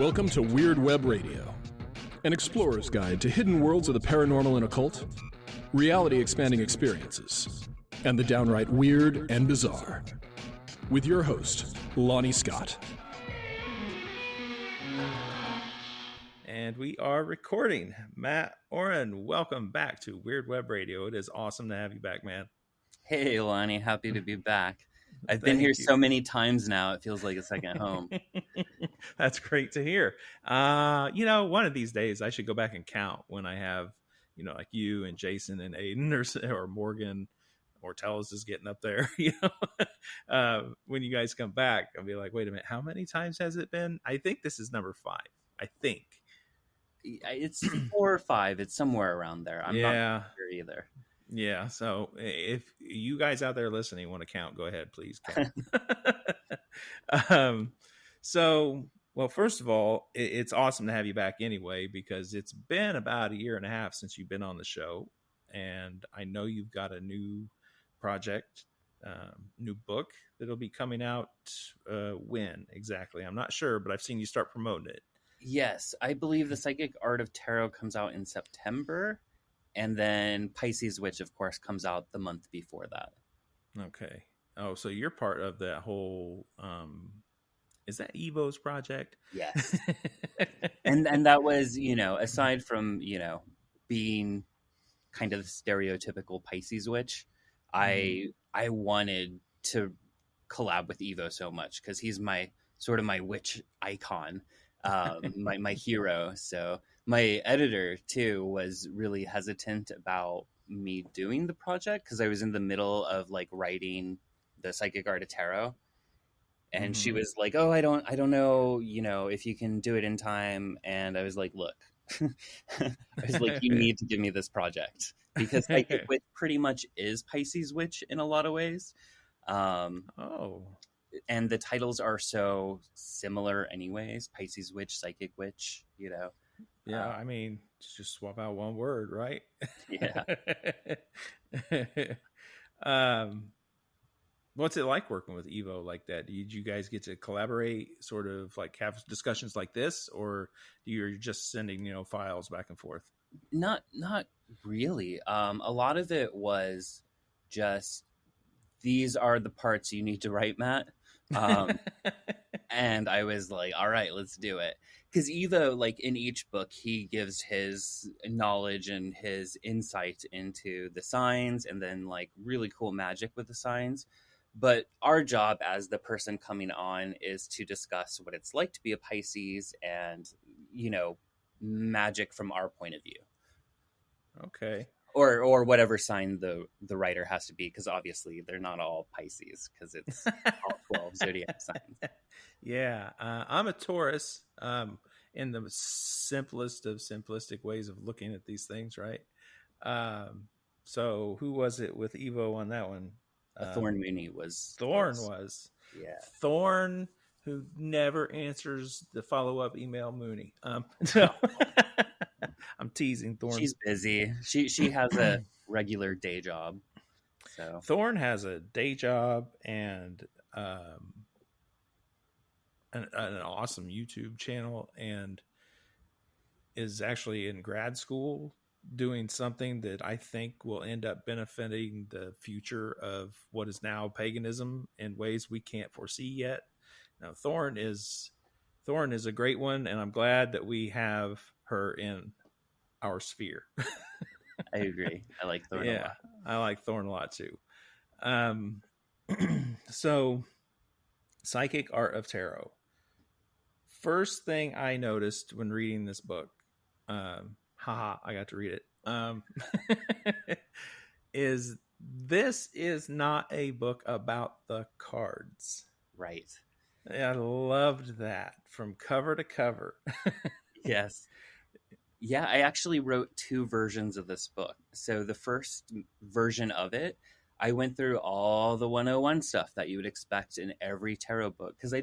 Welcome to Weird Web Radio, an explorer's guide to hidden worlds of the paranormal and occult, reality-expanding experiences, and the downright weird and bizarre. With your host, Lonnie Scott. And we are recording. Matt, Auryn, welcome back to Weird Web Radio. It is awesome to have you back, man. Hey, Lonnie, happy to be back. I've been here so many times now, it feels like a second home. That's great to hear. One of these days I should go back and count when I have, like you and Jason and Aiden or Morgan or Tellus is getting up there, when you guys come back, I'll be like, wait a minute, how many times has it been? I think this is number 5. I think. It's 4 or 5. It's somewhere around there. I'm not sure either. Yeah, so if you guys out there listening want to count, go ahead, please count. Well, first of all, it's awesome to have you back anyway, because it's been about 1.5 years since you've been on the show, and I know you've got a new project, new book that'll be coming out. When exactly? I'm not sure, but I've seen you start promoting it. Yes, I believe The Psychic Art of Tarot comes out in September. And then Pisces Witch, of course, comes out the month before that. Okay. Oh, so you're part of that whole, is that Ivo's project? Yes. and that was, aside from, being kind of the stereotypical Pisces Witch, I wanted to collab with Ivo so much because he's my witch icon, my hero. So my editor too was really hesitant about me doing the project because I was in the middle of writing The Psychic Art of Tarot, and she was like, "Oh, I don't know, if you can do it in time." And I was like, "Look," I was like, "You need to give me this project because Psychic Witch pretty much is Pisces Witch in a lot of ways." And the titles are so similar, anyways. Pisces Witch, Psychic Witch, Yeah, I mean, just swap out one word, right? Yeah. What's it like working with Ivo like that? Did you guys get to collaborate, sort of have discussions like this, or you're just sending, files back and forth? Not really. A lot of it was just, these are the parts you need to write, Matt. And I was like, all right, let's do it. Because Ivo, in each book, he gives his knowledge and his insight into the signs and then really cool magic with the signs. But our job as the person coming on is to discuss what it's like to be a Pisces and, magic from our point of view. Okay. Or whatever sign the writer has to be, because obviously they're not all Pisces, because it's all 12 zodiac signs. Yeah, I'm a Taurus, in the simplest of simplistic ways of looking at these things, right? So who was it with Ivo on that one? Thorn Mooney was. Thorn was. Yeah. Thorn, who never answers the follow-up email, Mooney. So I'm teasing Thorn. She's busy. She has a regular day job. So Thorn has a day job and an awesome YouTube channel, and is actually in grad school doing something that I think will end up benefiting the future of what is now paganism in ways we can't foresee yet. Now, Thorn is a great one, and I'm glad that we have her in our sphere. I agree. I like Thorn a lot. I like Thorn a lot too. So, Psychic Art of Tarot. First thing I noticed when reading this book, I got to read it, is this is not a book about the cards. Right. I loved that from cover to cover. Yes. Yeah, I actually wrote 2 versions of this book. So the first version of it, I went through all the 101 stuff that you would expect in every tarot book. Because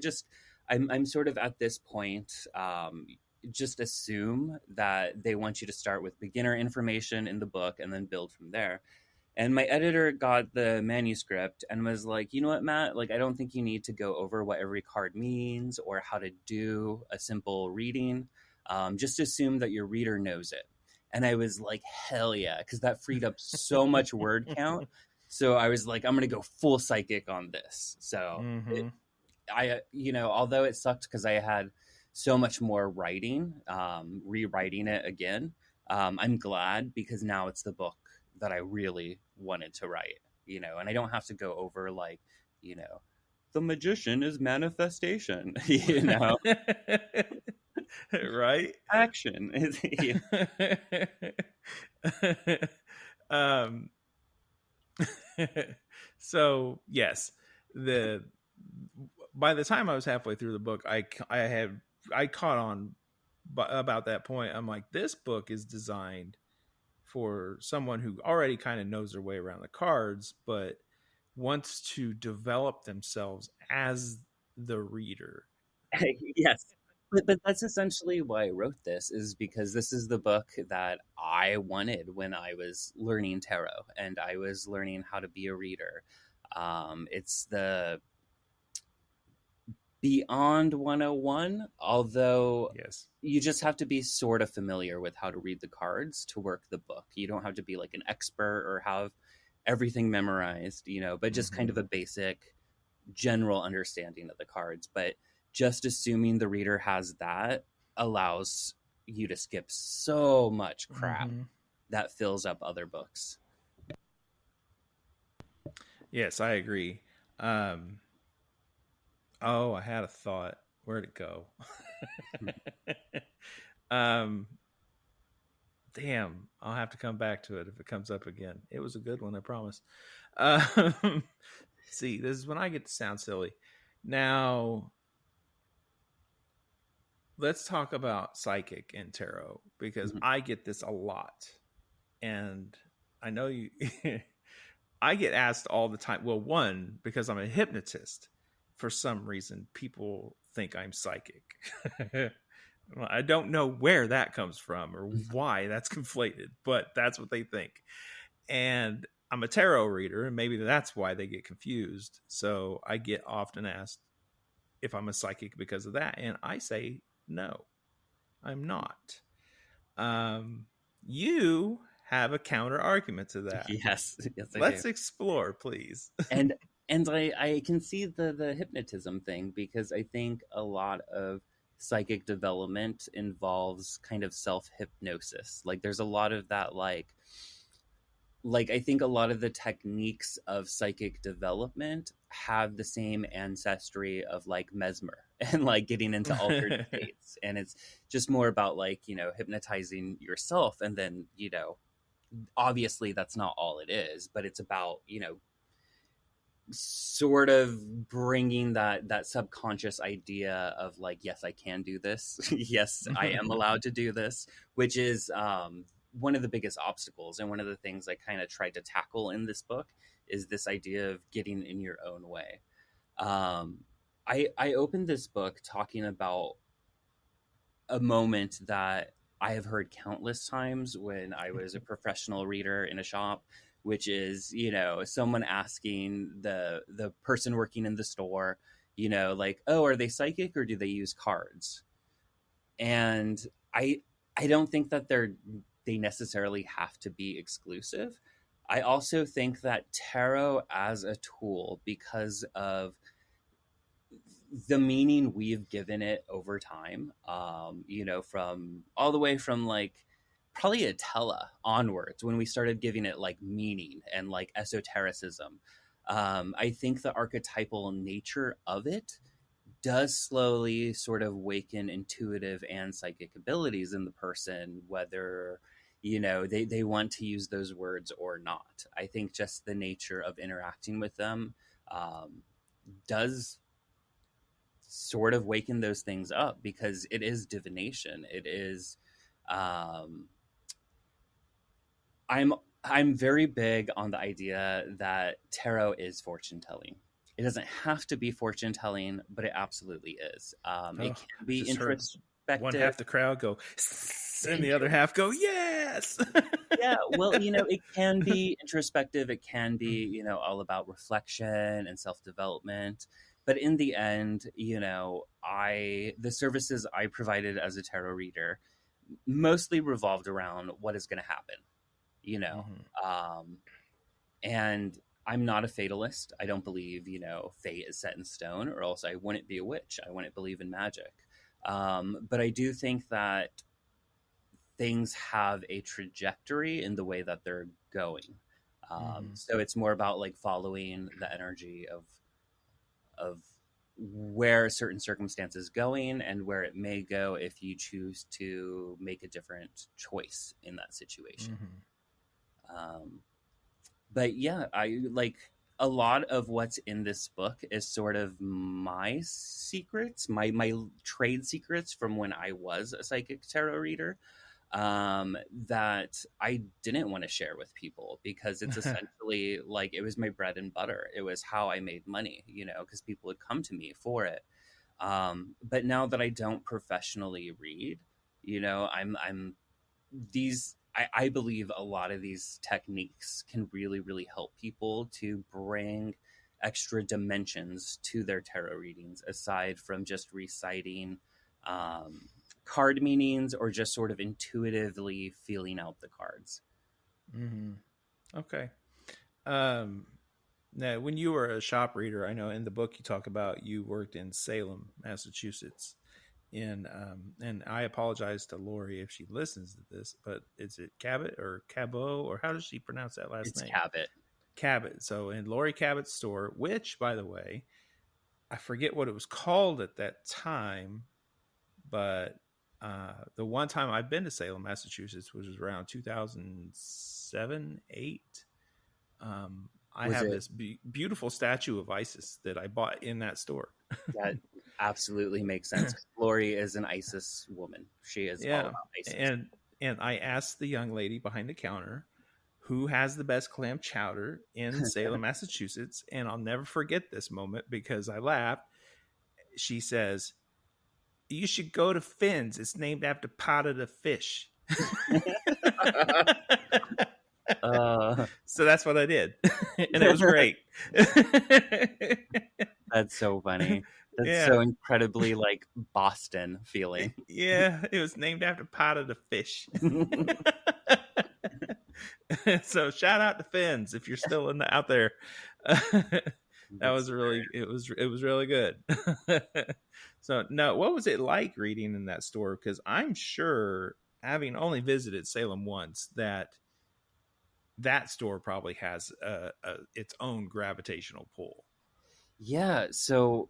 I'm sort of at this point, just assume that they want you to start with beginner information in the book and then build from there. And my editor got the manuscript and was like, you know what, Matt, like, I don't think you need to go over what every card means or how to do a simple reading. Just assume that your reader knows it. And I was like, hell yeah, because that freed up so much word count. So I was like, I'm going to go full psychic on this. So although it sucked because I had so much more writing, rewriting it again, I'm glad because now it's the book that I really wanted to write, and I don't have to go over like, the magician is manifestation, right? Action. So yes, by the time I was halfway through the book, I caught on about that point. I'm like, this book is designed for someone who already kind of knows their way around the cards, but wants to develop themselves as the reader. Yes. But that's essentially why I wrote this, is because this is the book that I wanted when I was learning tarot and I was learning how to be a reader. It's the Beyond 101, although yes, you just have to be sort of familiar with how to read the cards to work the book. You don't have to be like an expert or have everything memorized, but just kind of a basic general understanding of the cards. But just assuming the reader has that allows you to skip so much crap that fills up other books. Yes, I agree. I had a thought. Where'd it go? Damn, I'll have to come back to it if it comes up again. It was a good one, I promise. See, this is when I get to sound silly. Now, let's talk about psychic and tarot, because I get this a lot. And I know you... I get asked all the time. Well, one, because I'm a hypnotist. For some reason, people think I'm psychic. I don't know where that comes from or why that's conflated, but that's what they think. And I'm a tarot reader, and maybe that's why they get confused. So I get often asked if I'm a psychic because of that. And I say, no, I'm not. You have a counter argument to that. Yes, Let's explore, please. And I can see the hypnotism thing, because I think a lot of psychic development involves kind of self-hypnosis. Like there's a lot of that, like I think a lot of the techniques of psychic development have the same ancestry of like mesmer and like getting into altered states. And it's just more about like, hypnotizing yourself. And then, obviously that's not all it is, but it's about, sort of bringing that subconscious idea of like, yes, I can do this. Yes, I am allowed to do this, which is one of the biggest obstacles. And one of the things I kind of tried to tackle in this book is this idea of getting in your own way. I opened this book talking about a moment that I have heard countless times when I was a professional reader in a shop, which is, someone asking the person working in the store, like, oh, are they psychic or do they use cards? And I don't think that they necessarily have to be exclusive. I also think that tarot as a tool, because of the meaning we've given it over time, from all the way from like probably Atella onwards, when we started giving it like meaning and like esotericism. I think the archetypal nature of it does slowly sort of waken intuitive and psychic abilities in the person, whether, they want to use those words or not. I think just the nature of interacting with them does sort of waken those things up, because it is divination. It is, I'm very big on the idea that tarot is fortune telling. It doesn't have to be fortune telling, but it absolutely is. It can be introspective. One half the crowd go, and the other half go, yes. Yeah, well, it can be introspective. It can be, all about reflection and self-development. But in the end, the services I provided as a tarot reader mostly revolved around what is going to happen, you know. Mhm. Um, and I'm not a fatalist. I don't believe, fate is set in stone, or else I wouldn't be a witch. I wouldn't believe in magic. But I do think that things have a trajectory in the way that they're going. Mhm. So it's more about like following the energy of where a certain circumstance is going and where it may go if you choose to make a different choice in that situation. Mhm. Um, but yeah, I like a lot of what's in this book is sort of my secrets, my trade secrets from when I was a psychic tarot reader, that I didn't want to share with people because it's essentially like it was my bread and butter. It was how I made money, because people would come to me for it. But now that I don't professionally read, I'm these. I believe a lot of these techniques can really, really help people to bring extra dimensions to their tarot readings aside from just reciting um, card meanings or just sort of intuitively feeling out the cards. Mhm. Okay. Um, Now, when you were a shop reader, I know in the book you talk about you worked in Salem, Massachusetts. And I apologize to Lori if she listens to this, but is it Cabot or Cabot, or how does she pronounce that last It's name? Cabot. Cabot. So in Lori Cabot's store, which, by the way, I forget what it was called at that time, but the one time I've been to Salem, Massachusetts, which was around 2007, 8. I Was have it? this beautiful statue of Isis that I bought in that store. That absolutely makes sense. Lori is an ISIS woman. She is all Yeah, about ISIS. and I asked the young lady behind the counter who has the best clam chowder in Salem, Massachusetts, and I'll never forget this moment because I laughed. She says, "You should go to Finn's. It's named after Pot of the Fish." uh, So that's what I did, and it was great. that's so funny. That's Yeah, so incredibly like Boston feeling. yeah, it was named after Pot of the Fish. So shout out to Finn's if you're still out there. That That's was really it was really good. So no, what was it like reading in that store? Because I'm sure, having only visited Salem once, that store probably has its own gravitational pull. yeah. So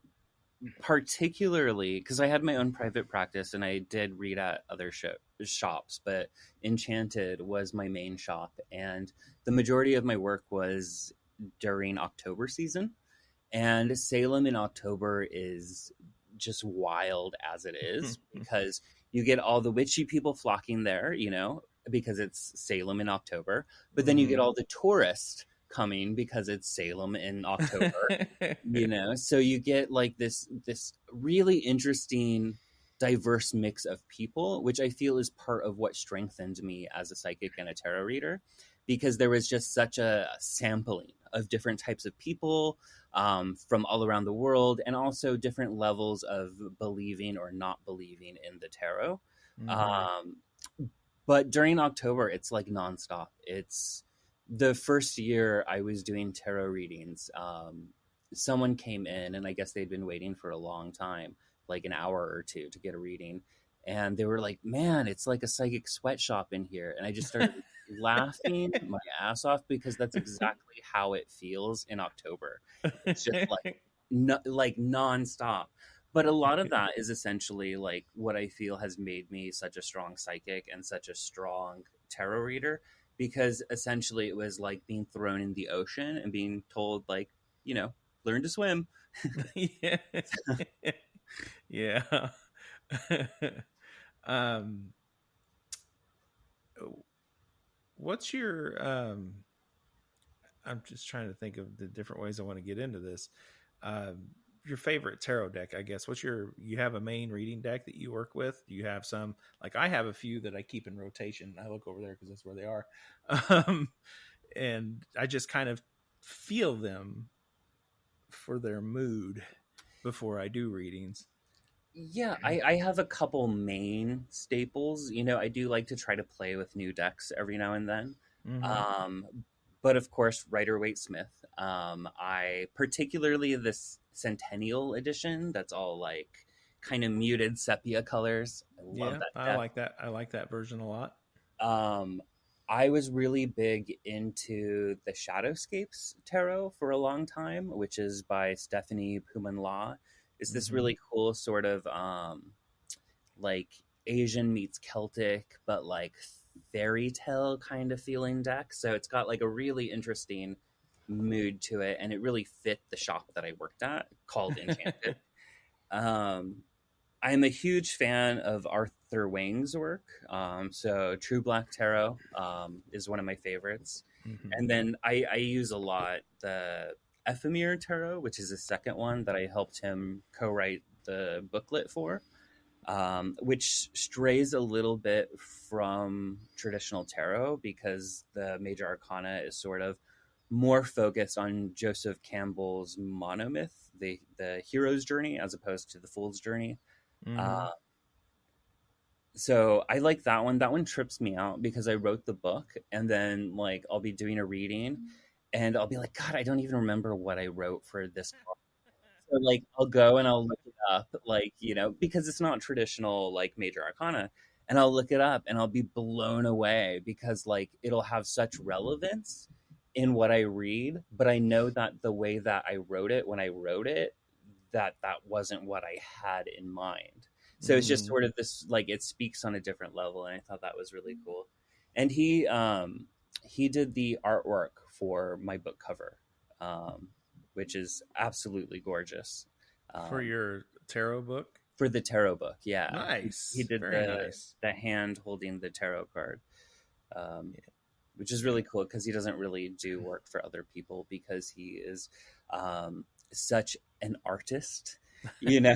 particularly because I had my own private practice and I did read at other shops, but Enchanted was my main shop, and the majority of my work was during October season. And Salem in October is just wild as it is because you get all the witchy people flocking there, because it's Salem in October, but then you get all the tourists coming because it's Salem in October. So you get like this really interesting diverse mix of people, which I feel is part of what strengthened me as a psychic and a tarot reader, because there was just such a sampling of different types of people, from all around the world, and also different levels of believing or not believing in the tarot. um, but during October it's like nonstop. It's the first year I was doing tarot readings. Someone came in, and I guess they'd been waiting for a long time, like an hour or two, to get a reading. And they were like, "Man, it's like a psychic sweatshop in here." And I just started laughing my ass off because that's exactly how it feels in October. It's just like like nonstop. But a lot of that is essentially like what I feel has made me such a strong psychic and such a strong tarot reader, because essentially it was like being thrown in the ocean and being told, like, learn to swim. Yeah. Yeah. um what's your I'm just trying to think of the different ways I want to get into this. your favorite tarot deck, I guess? You have a main reading deck that you work with? Do you have some, like I have a few that I keep in rotation. I look over there because that's where they are. Um, and I just kind of feel them for their mood before I do readings. Yeah, I have a couple main staples. You know, I do like to try to play with new decks every now and then. Mm-hmm. But of course, Rider-Waite-Smith. I particularly this Centennial edition that's all like kind of muted sepia colors. I love that I deck. like that. I like that version a lot. I was really big into the Shadowscapes tarot for a long time, which is by Stephanie Pumanlaw. It's this really cool sort of like Asian meets Celtic, but like fairy tale kind of feeling deck. So it's got like a really interesting mood to it, and it really fit the shop that I worked at called Enchanted. I'm a huge fan of Arthur Wang's work. So True Black Tarot is one of my favorites. Mm-hmm. And then I use a lot the Ephemera Tarot, which is the second one that I helped him co-write the booklet for, which strays a little bit from traditional tarot because the Major Arcana is sort of more focused on Joseph Campbell's monomyth, the hero's journey, as opposed to the fool's journey. Mm-hmm. So I like that one. That one trips me out because I wrote the book and then like I'll be doing a reading and I'll be like, God, I don't even remember what I wrote for this book. So like I'll go and I'll look it up, like, you know, because it's not traditional like Major Arcana, and I'll look it up and I'll be blown away because like it'll have such relevance in what I read, but I know that the way that I wrote it when I wrote it, that wasn't what I had in mind. So it's just sort of this, like, it speaks on a different level, and I thought that was really cool. And he did the artwork for my book cover, which is absolutely gorgeous. For your tarot book? For the tarot book, yeah. Nice. He did the hand holding the tarot card, which is really cool because he doesn't really do work for other people because he is such an artist, you know,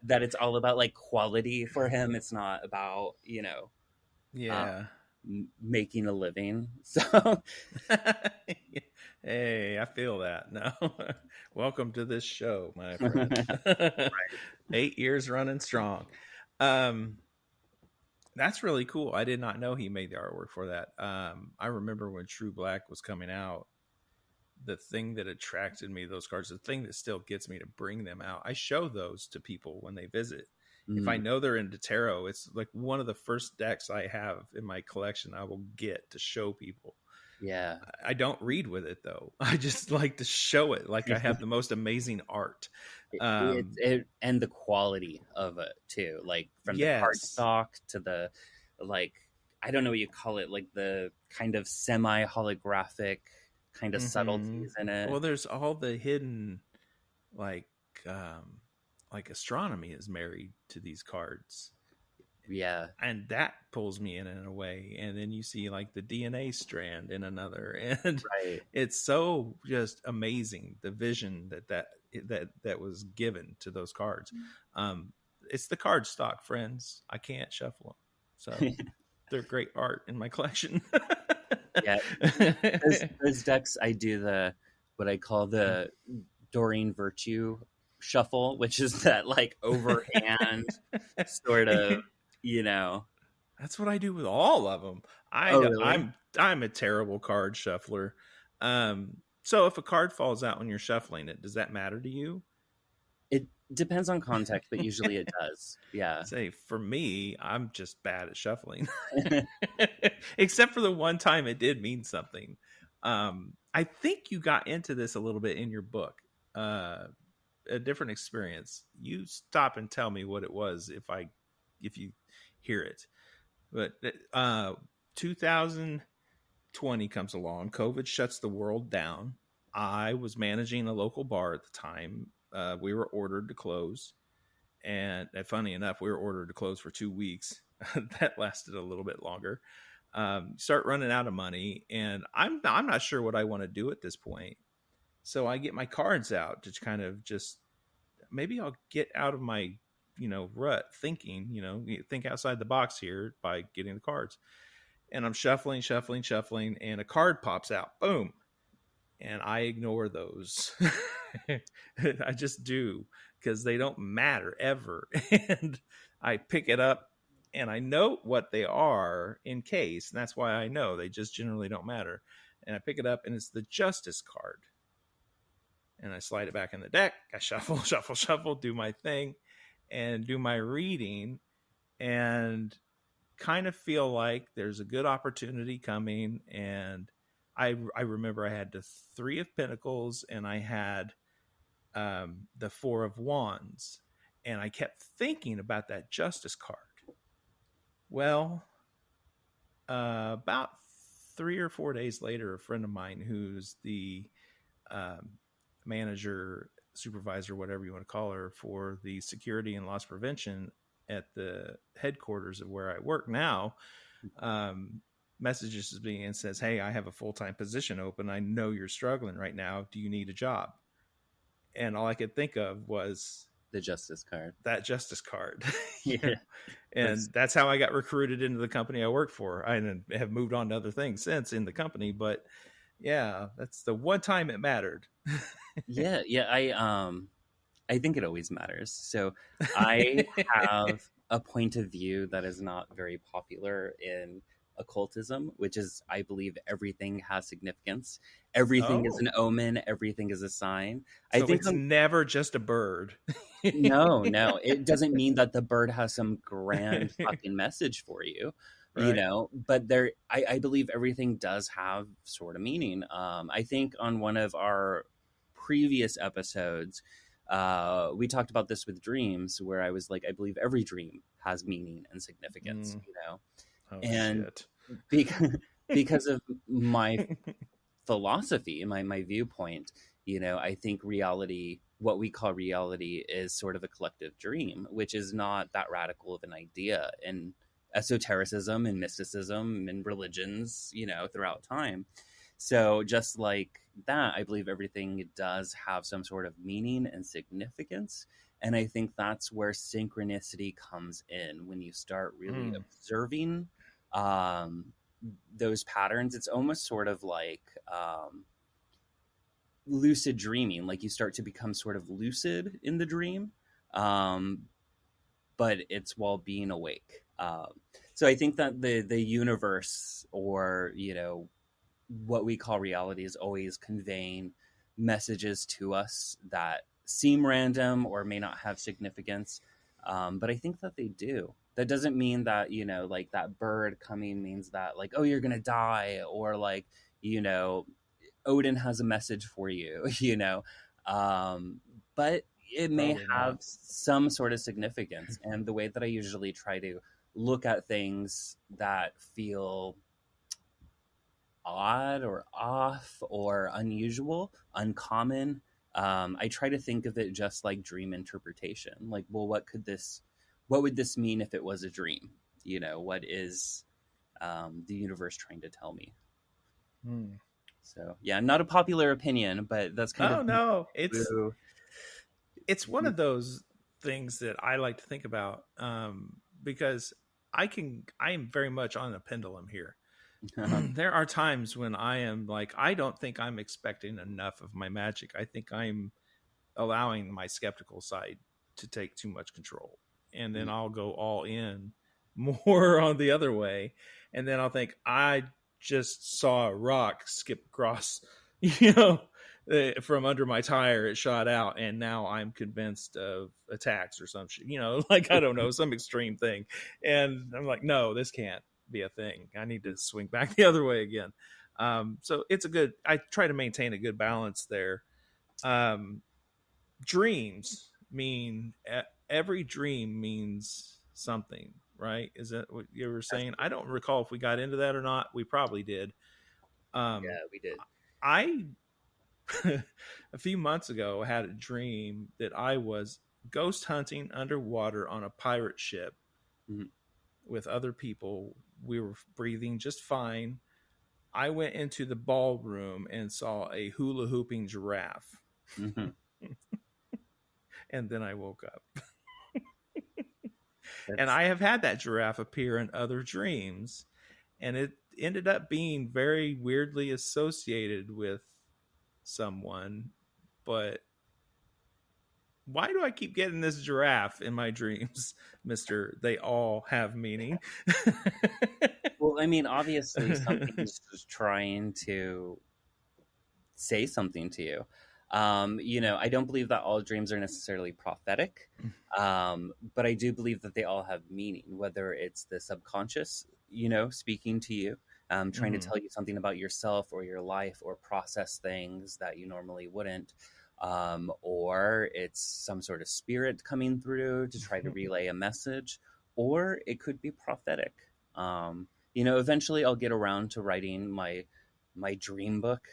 that it's all about like quality for him. It's not about, you know, making a living. So hey, I feel that. No. Welcome to this show, my friend. 8 years running strong. That's really cool. I did not know he made the artwork for that. I remember when True Black was coming out, the thing that attracted me to those cards, the thing that still gets me to bring them out, I show those to people when they visit. If I know they're into tarot, it's like one of the first decks I have in my collection I will get to show people. Yeah. I don't read with it though. I just like to show it like I have the most amazing art. And the quality of it too, like from the cardstock to the, like, I don't know what you call it, like the kind of semi holographic kind of subtleties in it. Well, there's all the hidden, like astronomy is married to these cards. Yeah. And that pulls me in a way. And then you see like the DNA strand in another. And it's so just amazing, the vision that was given to those cards. It's the card stock, friends. I can't shuffle them. So they're great art in my collection. Yeah. Those decks, I do what I call the Doreen Virtue shuffle, which is that like overhand sort of, you know. That's what I do with all of them. Really? I'm a terrible card shuffler. So if a card falls out when you're shuffling it, does that matter to you? It depends on context, but usually it does. Yeah. Say for me, I'm just bad at shuffling. Except for the one time it did mean something. I think you got into this a little bit in your book. A different experience. You stop and tell me what it was if you hear it. But 2020 comes along. COVID shuts the world down. I was managing a local bar at the time. We were ordered to close. And funny enough, we were ordered to close for 2 weeks. That lasted a little bit longer. Start running out of money. And I'm not sure what I want to do at this point. So I get my cards out to kind of just maybe I'll get out of my, rut thinking, think outside the box here by getting the cards. And I'm shuffling, and a card pops out. Boom. And I ignore those. I just do, because they don't matter ever. And I pick it up and I note what they are in case. And that's why I know they just generally don't matter. And I pick it up and it's the Justice card. And I slide it back in the deck. I shuffle, do my thing and do my reading, and kind of feel like there's a good opportunity coming. And I remember I had the 3 of Pentacles and I had the 4 of Wands, and I kept thinking about that Justice card. Well, about 3 or 4 days later, a friend of mine who's the manager, supervisor, whatever you want to call her, for the security and loss prevention at the headquarters of where I work now, messages me and says, "Hey, I have a full-time position open. I know you're struggling right now. Do you need a job?" And all I could think of was the Justice card. That Justice card. Yeah. And that's how I got recruited into the company I work for. I have moved on to other things since in the company, but yeah, that's the one time it mattered. Yeah. I think it always matters. So I have a point of view that is not very popular in occultism, which is, I believe everything has significance. Everything is an omen. Everything is a sign. So I think it's never just a bird. No, it doesn't mean that the bird has some grand fucking message for you, right. But I believe everything does have sort of meaning. I think on one of our previous episodes, we talked about this with dreams, where I was like, I believe every dream has meaning and significance, and shit. because of my philosophy, my viewpoint, I think reality, what we call reality, is sort of a collective dream, which is not that radical of an idea in esotericism and mysticism and religions, throughout time. So just like that, I believe everything does have some sort of meaning and significance. And I think that's where synchronicity comes in. When you start really observing those patterns, it's almost sort of like lucid dreaming. Like you start to become sort of lucid in the dream, but it's while being awake. So I think that the universe, or, what we call reality, is always conveying messages to us that seem random or may not have significance. But I think that they do. That doesn't mean that, like that bird coming means that, like, oh, you're going to die, or like, Odin has a message for you, but it may have some sort of significance. And the way that I usually try to look at things that feel odd or off or unusual, uncommon, I try to think of it just like dream interpretation. Like, well, what would this mean if it was a dream? What is the universe trying to tell me? So yeah, not a popular opinion, but that's kind of... no, it's one of those things that I like to think about, because I am very much on a pendulum here. There are times when I am like, I don't think I'm expecting enough of my magic. I think I'm allowing my skeptical side to take too much control. And then I'll go all in more on the other way. And then I'll think, I just saw a rock skip across, from under my tire. It shot out, and now I'm convinced of attacks or some shit, like, I don't know, some extreme thing. And I'm like, no, this can't be a thing. I need to swing back the other way again. So I try to maintain a good balance there. Dreams mean, every dream means something, right? Is that what you were saying? I don't recall if we got into that or not. We probably did. Yeah, we did. I a few months ago had a dream that I was ghost hunting underwater on a pirate ship with other people. We were breathing just fine. I went into the ballroom and saw a hula hooping giraffe. and then I woke up. And I have had that giraffe appear in other dreams, and it ended up being very weirdly associated with someone. But why do I keep getting this giraffe in my dreams, Mr. They all have meaning? Well, I mean, obviously something's just trying to say something to you. I don't believe that all dreams are necessarily prophetic, but I do believe that they all have meaning, whether it's the subconscious, speaking to you, trying to tell you something about yourself or your life, or process things that you normally wouldn't, or it's some sort of spirit coming through to try to relay a message, or it could be prophetic. Eventually I'll get around to writing my dream book,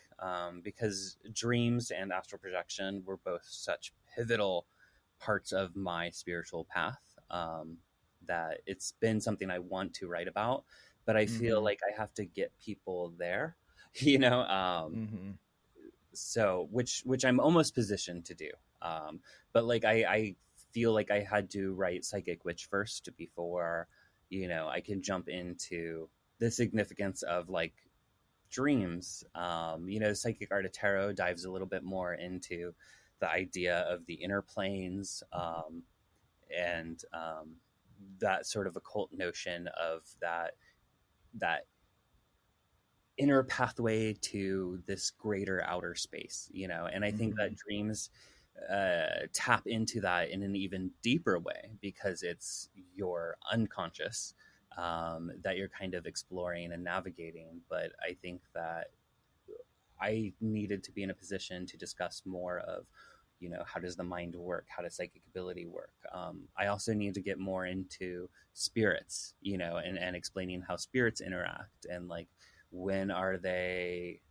because dreams and astral projection were both such pivotal parts of my spiritual path, that it's been something I want to write about, but I feel like I have to get people there, so which I'm almost positioned to do. But like I feel like I had to write Psychic Witch first before, I can jump into the significance of like dreams. Psychic Art of Tarot dives a little bit more into the idea of the inner planes, and that sort of occult notion of that inner pathway to this greater outer space, and I think that dreams tap into that in an even deeper way, because it's your unconscious that you're kind of exploring and navigating. But I think that I needed to be in a position to discuss more of, how does the mind work? How does psychic ability work? I also need to get more into spirits, and explaining how spirits interact, and like, when are they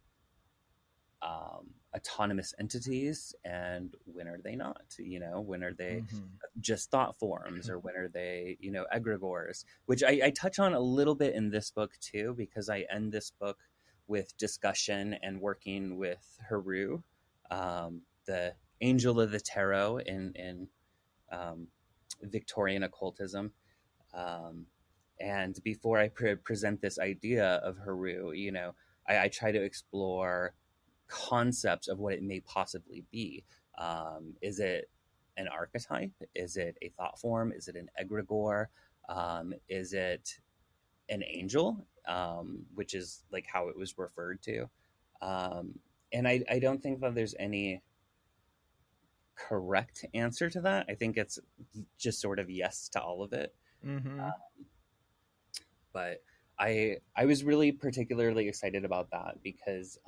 autonomous entities and when are they not? When are they just thought forms, or when are they, egregores, which I touch on a little bit in this book too, because I end this book with discussion and working with Haru, the angel of the tarot in Victorian occultism. And before I present this idea of Haru, I try to explore concepts of what it may possibly be. Is it an archetype? Is it a thought form? Is it an egregore? Is it an angel? Which is like how it was referred to. And I don't think that there's any correct answer to that. I think it's just sort of yes to all of it. But I was really particularly excited about that because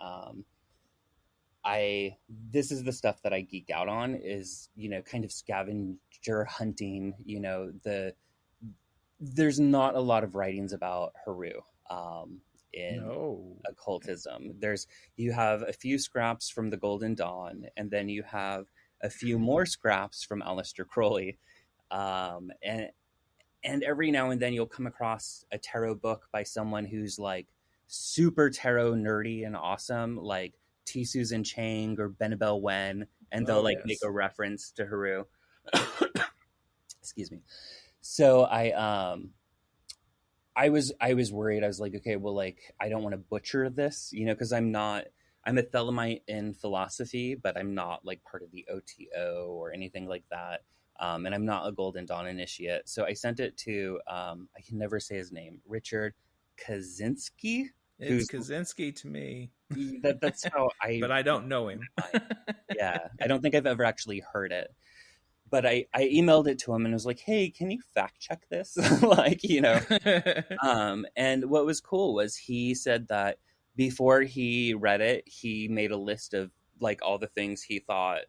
this is the stuff that I geek out on, is, kind of scavenger hunting. There's not a lot of writings about Haru in occultism. You have a few scraps from the Golden Dawn, and then you have a few more scraps from Aleister Crowley, and every now and then you'll come across a tarot book by someone who's like super tarot nerdy and awesome, like T. Susan Chang or Benabel Wen, and they'll make a reference to Haru. Excuse me. So I was worried. I was like, okay, well, like, I don't want to butcher this, because I'm a Thelemite in philosophy, but I'm not like part of the OTO or anything like that. And I'm not a Golden Dawn initiate. So I sent it to, I can never say his name, Richard Kaczynski. It's Kaczynski to me. That's how but I don't know him. Yeah, I don't think I've ever actually heard it. But I emailed it to him and was like, hey, can you fact check this? And what was cool was he said that before he read it, he made a list of like all the things he thought,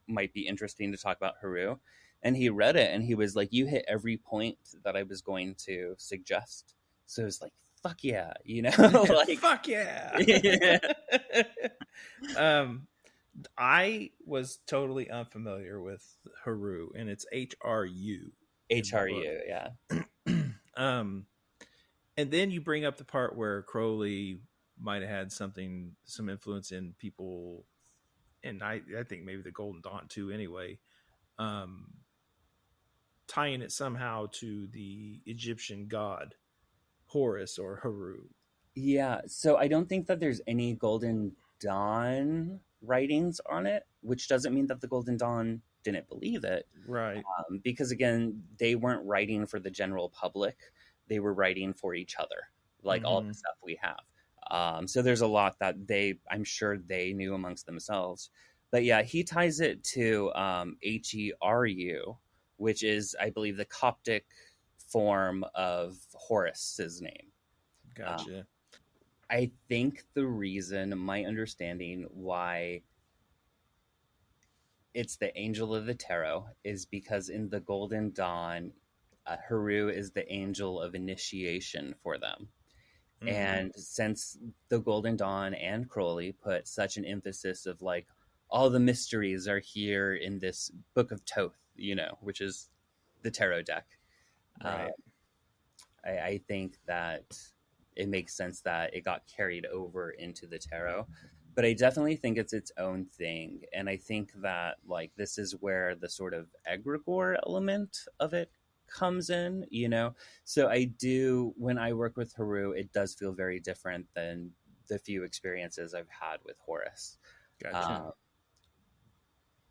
might be interesting to talk about Haru. And he read it and he was like, you hit every point that I was going to suggest. So it was like, fuck yeah, like, fuck yeah. I was totally unfamiliar with Haru, and it's HRU. HRU, yeah. And then you bring up the part where Crowley might have had some influence in people, and I think maybe the Golden Dawn too anyway, tying it somehow to the Egyptian god Horus or Haru. Yeah, so I don't think that there's any Golden Dawn writings on it, which doesn't mean that the Golden Dawn didn't believe it. Right. Because again, they weren't writing for the general public. They were writing for each other, like all the stuff we have. So there's a lot that I'm sure they knew amongst themselves. But yeah, he ties it to Heru, which is, I believe, the Coptic form of Horus's name. Gotcha. I think the reason, my understanding why it's the angel of the tarot is because in the Golden Dawn, Haru is the angel of initiation for them. Mm-hmm. And since the Golden Dawn and Crowley put such an emphasis of like, all the mysteries are here in this Book of Thoth, which is the tarot deck. Right. I think that it makes sense that it got carried over into the tarot, but I definitely think it's its own thing. And I think that like, this is where the sort of egregore element of it comes in, So I do, when I work with Haru, it does feel very different than the few experiences I've had with Horus. Gotcha.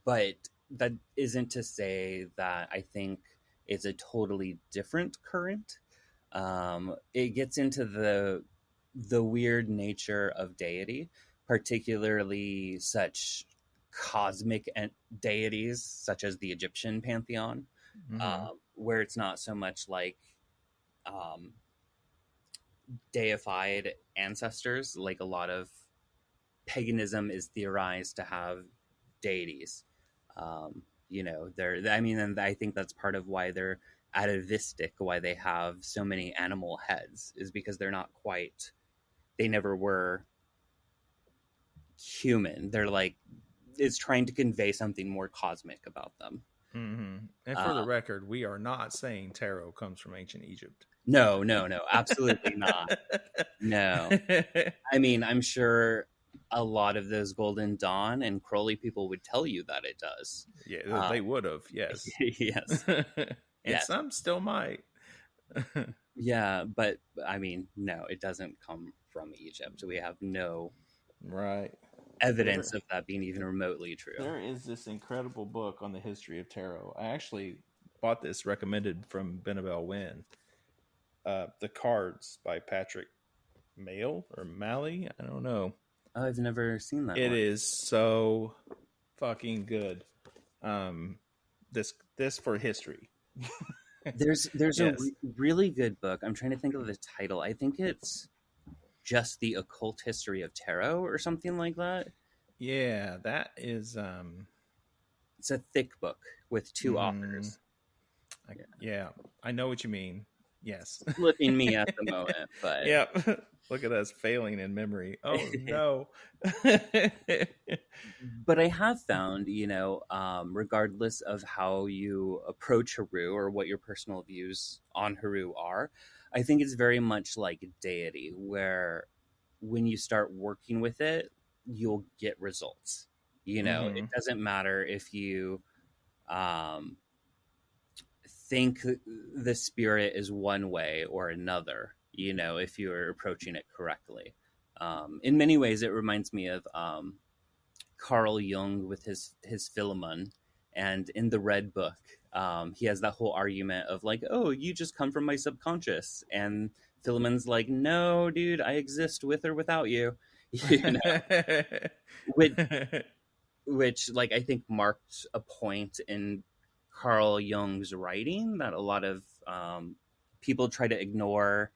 But that isn't to say that I think it's a totally different current. It gets into the weird nature of deity, particularly such cosmic deities such as the Egyptian pantheon, where it's not so much like deified ancestors. Like a lot of paganism is theorized to have deities. And I think that's part of why they're atavistic, why they have so many animal heads, is because they're not quite, they never were human. They're like, it's trying to convey something more cosmic about them. Mm-hmm. And for the record, we are not saying tarot comes from ancient Egypt. No, absolutely not. No. I mean, I'm sure a lot of those Golden Dawn and Crowley people would tell you that it does. Yeah, they would have. Yes. Yes. And some still might. Yeah, but I mean, no, it doesn't come from Egypt. We have no evidence of that being even remotely true. There is this incredible book on the history of tarot. I actually bought this recommended from Benabel Wynn. The Cards by Patrick Mayle or Malley. I don't know. Oh, I've never seen that. It is so fucking good. This for history. There's yes. A really good book. I'm trying to think of the title. I think it's just The Occult History of Tarot or something like that. Yeah, that is. It's a thick book with two authors. Yeah, I know what you mean. Yes, flipping me at the moment, but yeah. Look at us failing in memory. Oh no. But I have found, regardless of how you approach Haru or what your personal views on Haru are, I think it's very much like deity, where when you start working with it, you'll get results. It doesn't matter if you think the spirit is one way or another, if you're approaching it correctly. In many ways, it reminds me of Carl Jung with his Philemon. And in the Red Book, he has that whole argument of like, oh, you just come from my subconscious. And Philemon's like, no, dude, I exist with or without you. Which like, I think marked a point in Carl Jung's writing that a lot of people try to ignore,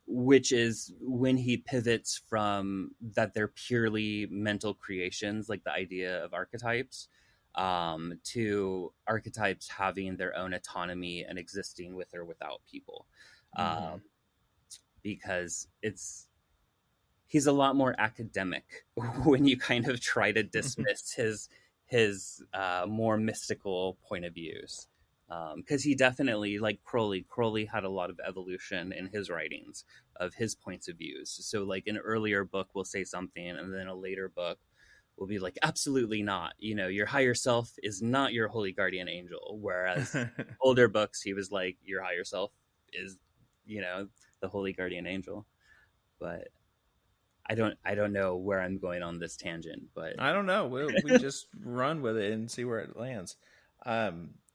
which is when he pivots from that they're purely mental creations, like the idea of archetypes, to archetypes having their own autonomy and existing with or without people. Because he's a lot more academic when you kind of try to dismiss his more mystical point of views. Because he definitely, like Crowley had a lot of evolution in his writings of his points of views. So like an earlier book will say something, and then a later book will be like, absolutely not. You know, your higher self is not your holy guardian angel. Whereas older books, he was like, your higher self is, you know, the holy guardian angel. But I don't know where I'm going on this tangent, but I don't know. We just run with it and see where it lands.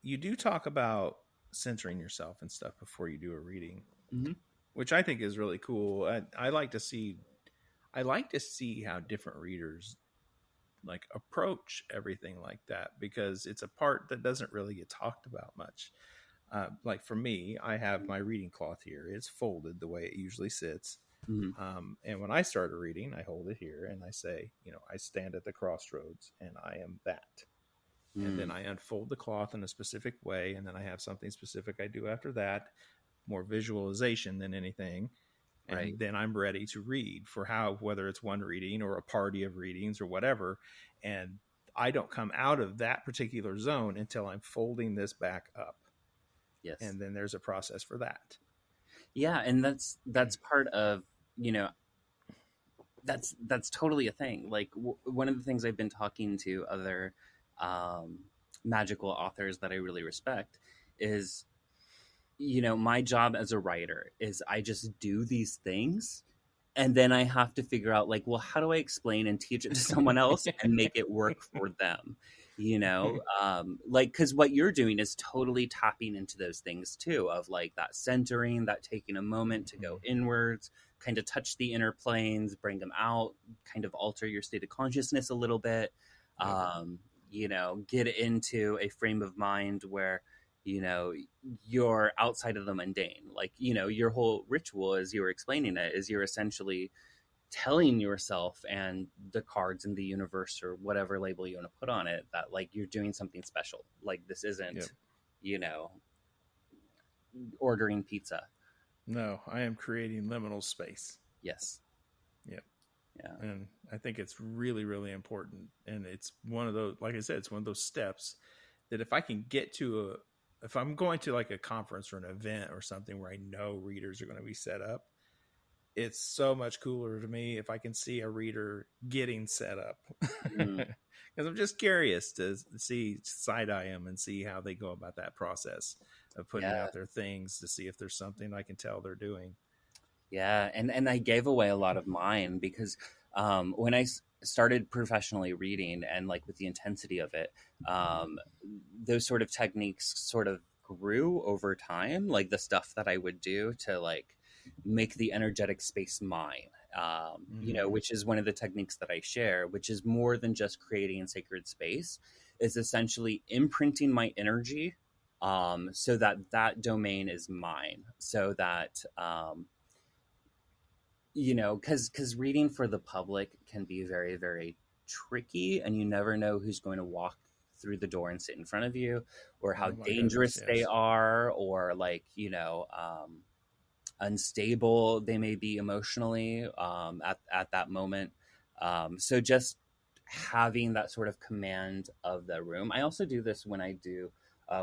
You do talk about censoring yourself and stuff before you do a reading, mm-hmm. which I think is really cool. I like to see how different readers like approach everything like that, because it's a part that doesn't really get talked about much. Like for me, I have my reading cloth here. It's folded the way it usually sits. Mm-hmm. And when I start a reading, I hold it here and I say, you know, I stand at the crossroads and I am that. Mm-hmm. And then I unfold the cloth in a specific way. And then I have something specific I do after that, more visualization than anything. And right. then I'm ready to read for whether it's one reading or a party of readings or whatever. And I don't come out of that particular zone until I'm folding this back up. Yes. And then there's a process for that. Yeah. And that's part of, you know, that's totally a thing. Like one of the things I've been talking to other magical authors that I really respect is, you know, my job as a writer is I just do these things and then I have to figure out like, well, how do I explain and teach it to someone else and make it work for them? You know, like, because what you're doing is totally tapping into those things too, of like that centering, that taking a moment to go inwards, kind of touch the inner planes, bring them out, kind of alter your state of consciousness a little bit, you know, get into a frame of mind where, you know, you're outside of the mundane. Like, you know, your whole ritual, as you were explaining it, is you're essentially telling yourself and the cards in the universe or whatever label you want to put on it that like you're doing something special. Like this isn't, you know, ordering pizza. No, I am creating liminal space. Yes. Yep. Yeah. And I think it's really, really important. And it's one of those, like I said, it's one of those steps that if I can get to if I'm going to like a conference or an event or something where I know readers are going to be set up, it's so much cooler to me if I can see a reader getting set up. Because I'm just curious to see, side-eye them and see how they go about that process of putting out their things to see if there's something I can tell they're doing. Yeah. And I gave away a lot of mine because when I started professionally reading and like with the intensity of it, those sort of techniques sort of grew over time, like the stuff that I would do to like make the energetic space mine, you know, which is one of the techniques that I share, which is more than just creating a sacred space. Is essentially imprinting my energy so that domain is mine, so that you know, because reading for the public can be very, very tricky, and you never know who's going to walk through the door and sit in front of you, or how dangerous they are, or like, you know, unstable they may be emotionally at that moment. So just having that sort of command of the room. I also do this when I do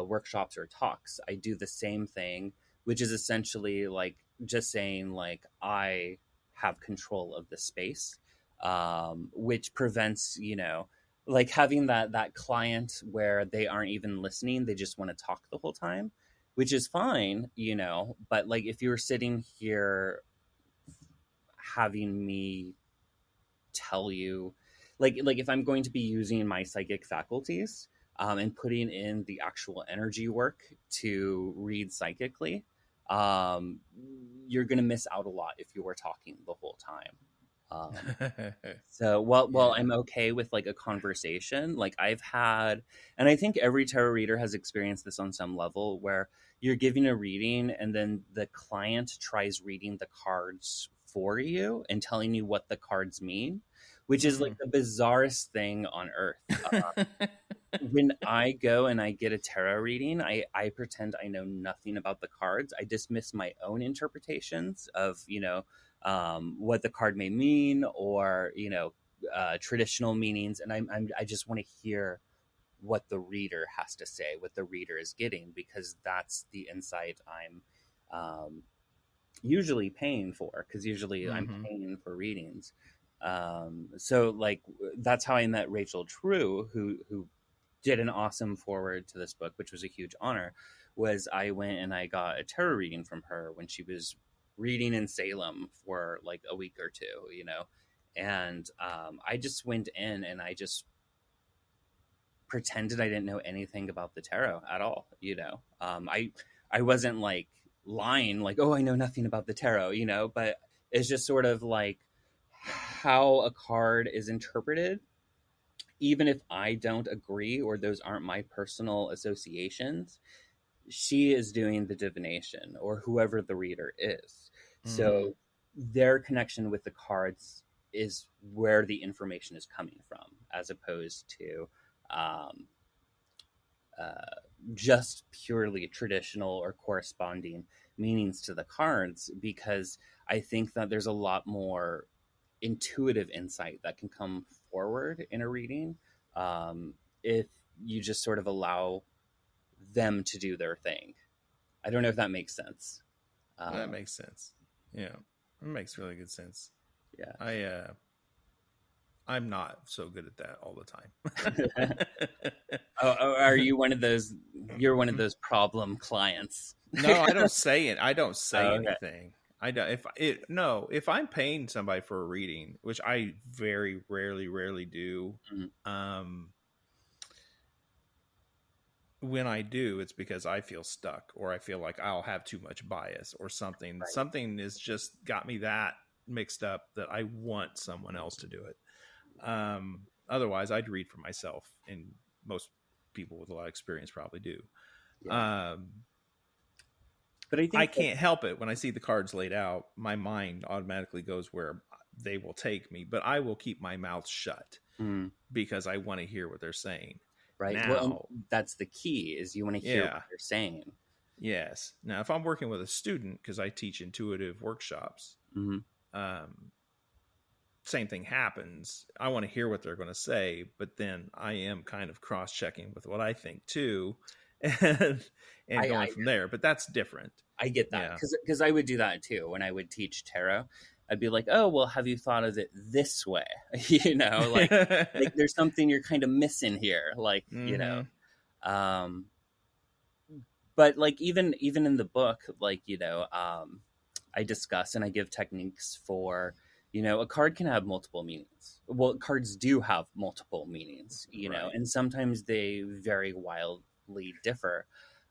workshops or talks. I do the same thing, which is essentially like just saying like I have control of the space, which prevents, you know, like having that client where they aren't even listening, they just want to talk the whole time, which is fine, you know. But like if you're sitting here having me tell you, like if I'm going to be using my psychic faculties and putting in the actual energy work to read psychically, you're going to miss out a lot if you were talking the whole time. So while I'm okay with like a conversation, like I've had, and I think every tarot reader has experienced this on some level, where you're giving a reading and then the client tries reading the cards for you and telling you what the cards mean, which is like the bizarrest thing on earth. When I go and I get a tarot reading, I pretend I know nothing about the cards. I dismiss my own interpretations of, you know, what the card may mean, or, you know, traditional meanings. And I just want to hear what the reader has to say, what the reader is getting, because that's the insight I'm usually paying for, because usually I'm paying for readings. So like that's how I met Rachel True, who did an awesome forward to this book, which was a huge honor. Was I went and I got a tarot reading from her when she was reading in Salem for like a week or two, you know, and I just went in and I just pretended I didn't know anything about the tarot at all, you know. I wasn't like lying, like, oh, I know nothing about the tarot, you know, but it's just sort of like how a card is interpreted. Even if I don't agree or those aren't my personal associations, she is doing the divination or whoever the reader is. So their connection with the cards is where the information is coming from, as opposed to just purely traditional or corresponding meanings to the cards, because I think that there's a lot more intuitive insight that can come forward in a reading if you just sort of allow them to do their thing. I don't know if that makes sense. That makes sense. Yeah, it makes really good sense. Yeah, I'm not so good at that all the time. are you one of those? You're one of those problem clients. No, I don't say it. I don't say Okay. anything. I don't. If I'm paying somebody for a reading, which I very rarely do, when I do, it's because I feel stuck or I feel like I'll have too much bias or something. Right. Something has just got me that mixed up that I want someone else to do it. Otherwise, I'd read for myself, and most people with a lot of experience probably do. Yeah. But I think I can't help it when I see the cards laid out. My mind automatically goes where they will take me, but I will keep my mouth shut because I want to hear what they're saying. Right. Now, well, that's the key, is you want to hear what they're saying. Yes. Now, if I'm working with a student, because I teach intuitive workshops, same thing happens. I want to hear what they're going to say, but then I am kind of cross-checking with what I think too, and going from there. But that's different. I get that, because I would do that too when I would teach tarot. I'd be like, oh, well, have you thought of it this way? You know, like there's something you're kind of missing here, like, you know. But like even in the book, like, you know, I discuss and I give techniques for, you know, a card can have multiple meanings. Well, cards do have multiple meanings, you know, and sometimes they very wildly differ.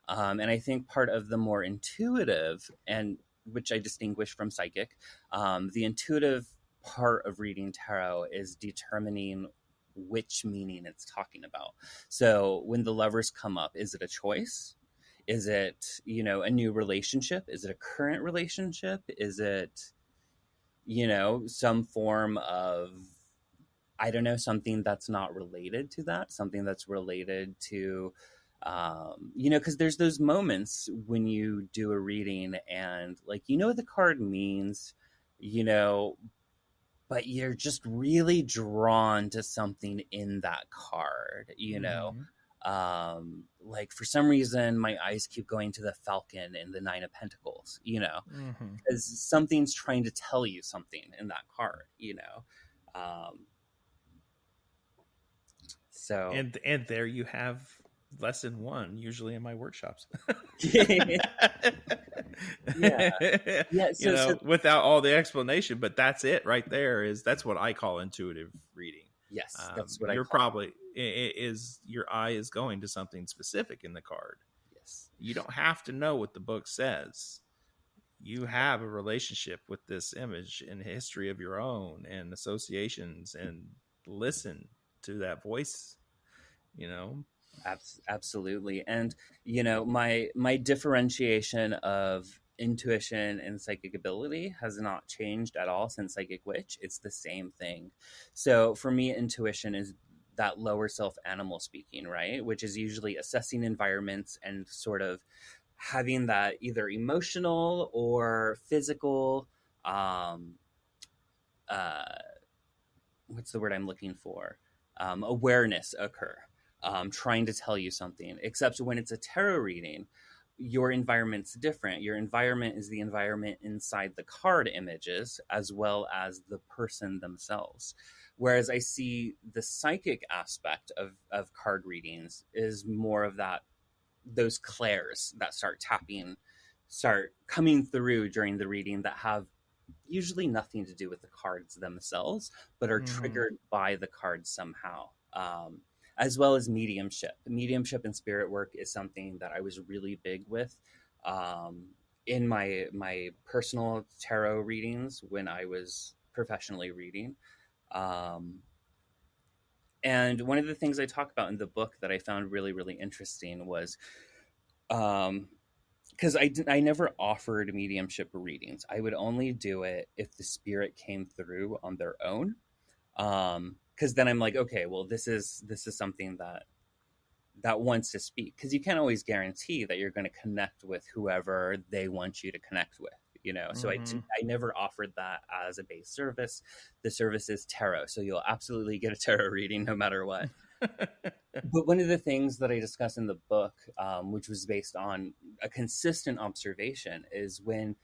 And I think part of the more intuitive, and which I distinguish from psychic, the intuitive part of reading tarot is determining which meaning it's talking about. So when the Lovers come up, is it a choice? Is it, you know, a new relationship? Is it a current relationship? Is it, you know, some form of, I don't know, something that's not related to that, something that's related to, you know, because there's those moments when you do a reading and, like, you know what the card means, you know, but you're just really drawn to something in that card, you know. Like, for some reason, my eyes keep going to the Falcon and the Nine of Pentacles, you know, because something's trying to tell you something in that card, you know. So and there you have lesson one, usually in my workshops. So, without all the explanation, but that's it right there. That's what I call intuitive reading. Yes, that's what you're probably is. Your eye is going to something specific in the card. Yes, you don't have to know what the book says. You have a relationship with this image and history of your own and associations, and listen to that voice. You know. Absolutely. And, you know, my differentiation of intuition and psychic ability has not changed at all since Psychic Witch. It's the same thing. So for me, intuition is that lower self animal speaking, right? Which is usually assessing environments and sort of having that either emotional or physical, what's the word I'm looking for? Awareness occur. Trying to tell you something, except when it's a tarot reading, your environment's different. Your environment is the environment inside the card images as well as the person themselves. Whereas I see the psychic aspect of card readings is more of that, those clairs that start coming through during the reading that have usually nothing to do with the cards themselves, but are triggered by the cards somehow. As well as mediumship. Mediumship and spirit work is something that I was really big with in my personal tarot readings when I was professionally reading. And one of the things I talk about in the book that I found really, really interesting was because I never offered mediumship readings. I would only do it if the spirit came through on their own. Because then I'm like, okay, well, this is something that wants to speak, because you can't always guarantee that you're going to connect with whoever they want you to connect with, you know. So I never offered that as a base service. The service is tarot, so you'll absolutely get a tarot reading no matter what. But one of the things that I discuss in the book, which was based on a consistent observation, is when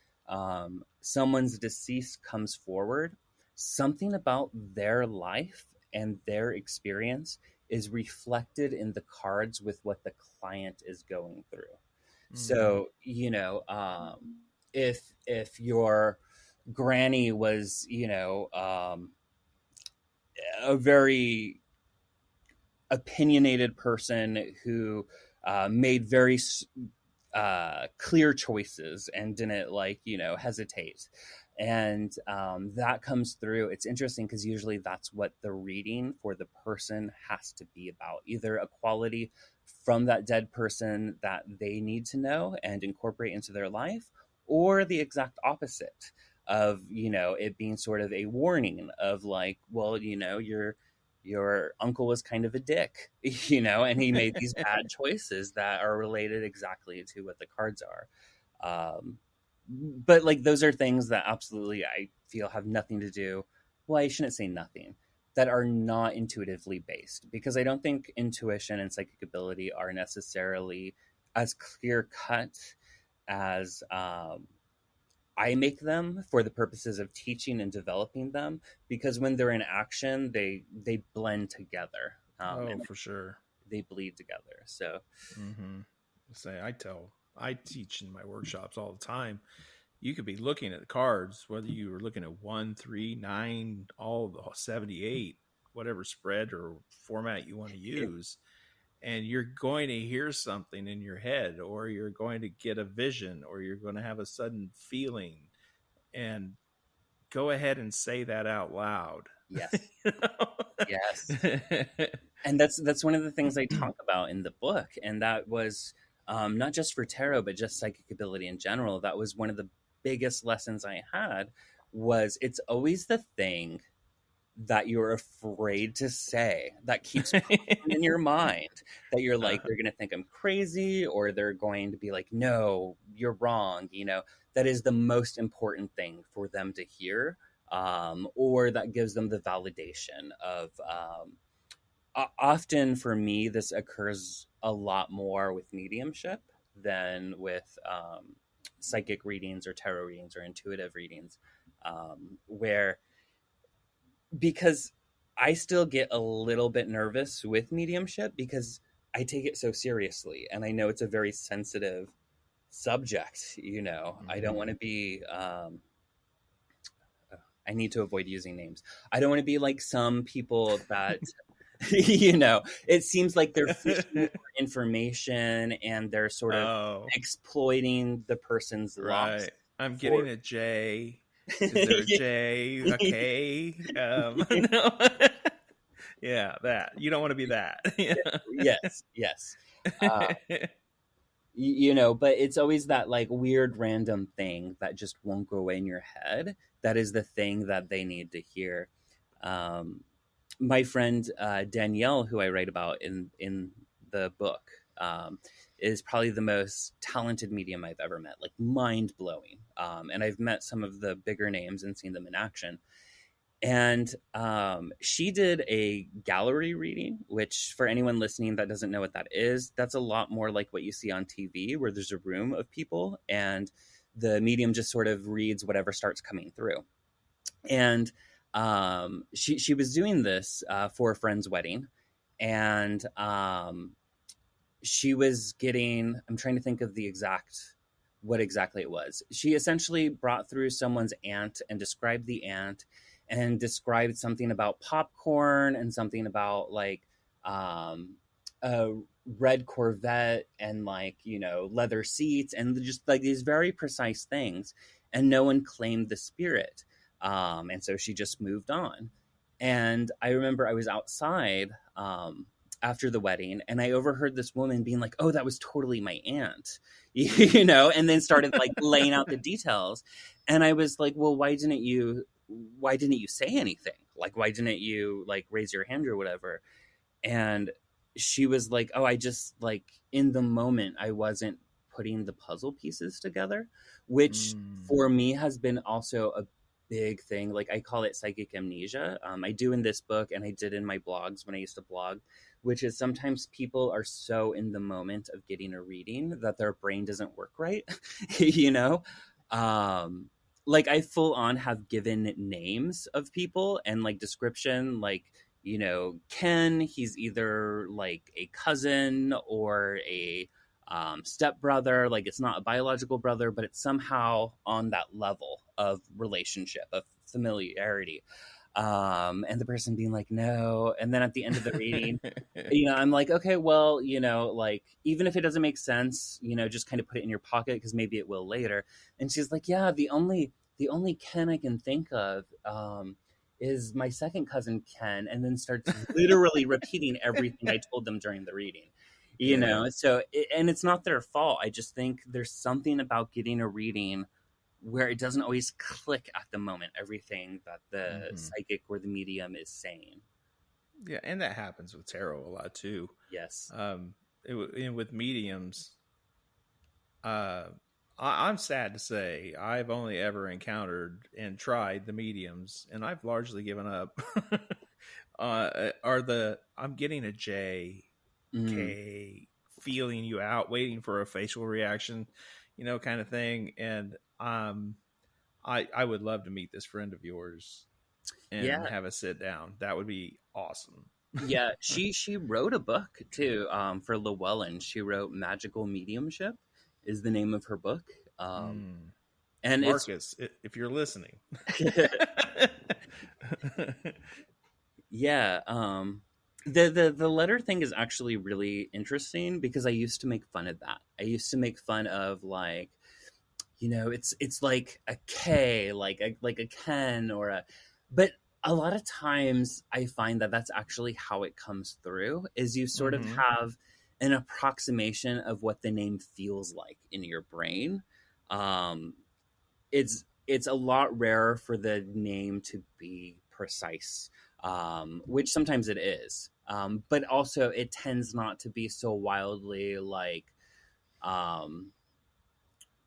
someone's deceased comes forward, something about their life and their experience is reflected in the cards with what the client is going through. So, you know, if your granny was, you know, a very opinionated person who made very clear choices and didn't, like, you know, hesitate, and that comes through. It's interesting because usually that's what the reading for the person has to be about, either a quality from that dead person that they need to know and incorporate into their life, or the exact opposite of, you know, it being sort of a warning of, like, well, you know, your uncle was kind of a dick, you know, and he made these bad choices that are related exactly to what the cards are. But, like, those are things that absolutely I feel have nothing to do. Well, I shouldn't say nothing, that are not intuitively based, because I don't think intuition and psychic ability are necessarily as clear cut as I make them for the purposes of teaching and developing them, because when they're in action, they blend together. And for sure. They bleed together. So I teach in my workshops all the time. You could be looking at the cards, whether you were looking at 1, 3, 9, all the 78, whatever spread or format you want to use. And you're going to hear something in your head, or you're going to get a vision, or you're going to have a sudden feeling, and go ahead and say that out loud. Yes. You know? Yes. And that's one of the things I talk about in the book. And that was not just for tarot, but just psychic ability in general. That was one of the biggest lessons I had, was it's always the thing that you're afraid to say that keeps in your mind, that you're like, they're going to think I'm crazy, or they're going to be like, no, you're wrong. You know, that is the most important thing for them to hear, or that gives them the validation of, often for me, this occurs a lot more with mediumship than with psychic readings or tarot readings or intuitive readings, where, because I still get a little bit nervous with mediumship because I take it so seriously, and I know it's a very sensitive subject. You know, I don't want to be, I need to avoid using names. I don't want to be like some people that, you know, it seems like they're fishing for information and they're sort of exploiting the person's loss. Right. I'm getting a J. Is there a J? A K? No. Yeah, that. You don't want to be that. Yes. You know, but it's always that, like, weird random thing that just won't go away in your head. That is the thing that they need to hear. My friend Danielle, who I write about in the book, is probably the most talented medium I've ever met, like mind-blowing. And I've met some of the bigger names and seen them in action. And she did a gallery reading, which for anyone listening that doesn't know what that is, that's a lot more like what you see on TV, where there's a room of people and the medium just sort of reads whatever starts coming through. And she was doing this for a friend's wedding, and she was getting, I'm trying to think of what exactly it was. She essentially brought through someone's aunt and described the aunt and described something about popcorn and something about like a red Corvette and like, you know, leather seats and just like these very precise things. And no one claimed the spirit. And so she just moved on. And I remember I was outside after the wedding, and I overheard this woman being like, "Oh, that was totally my aunt," you know, and then started like laying out the details. And I was like, "Well, why didn't you say anything? Like, why didn't you like raise your hand or whatever?" And she was like, "Oh, I just like in the moment, I wasn't putting the puzzle pieces together," which for me has been also a big thing. Like I call it psychic amnesia. I do in this book, and I did in my blogs when I used to blog, which is sometimes people are so in the moment of getting a reading that their brain doesn't work right, you know? Like I full on have given names of people and like description, like, you know, Ken, he's either like a cousin or a stepbrother. Like it's not a biological brother, but it's somehow on that level of relationship, of familiarity. And the person being like, no. And then at the end of the reading, you know, I'm like, okay, well, you know, like, even if it doesn't make sense, you know, just kind of put it in your pocket because maybe it will later. And she's like, yeah, the only Ken I can think of is my second cousin Ken, and then starts literally repeating everything I told them during the reading. You know, so, and it's not their fault. I just think there's something about getting a reading where it doesn't always click at the moment, everything that the psychic or the medium is saying. Yeah, and that happens with tarot a lot too. Yes. With mediums, I'm sad to say I've only ever encountered and tried the mediums, and I've largely given up. I'm getting a J, K, feeling you out, waiting for a facial reaction, you know, kind of thing. And I would love to meet this friend of yours and have a sit down. That would be awesome. Yeah, she wrote a book too for Llewellyn. She wrote Magical Mediumship is the name of her book. And Marcus, if you're listening. Yeah, the letter thing is actually really interesting because I used to make fun of that. I used to make fun of like, you know, it's like a K, like a Ken or a, but a lot of times I find that that's actually how it comes through is you sort of have an approximation of what the name feels like in your brain. It's a lot rarer for the name to be precise, which sometimes it is. But also it tends not to be so wildly like,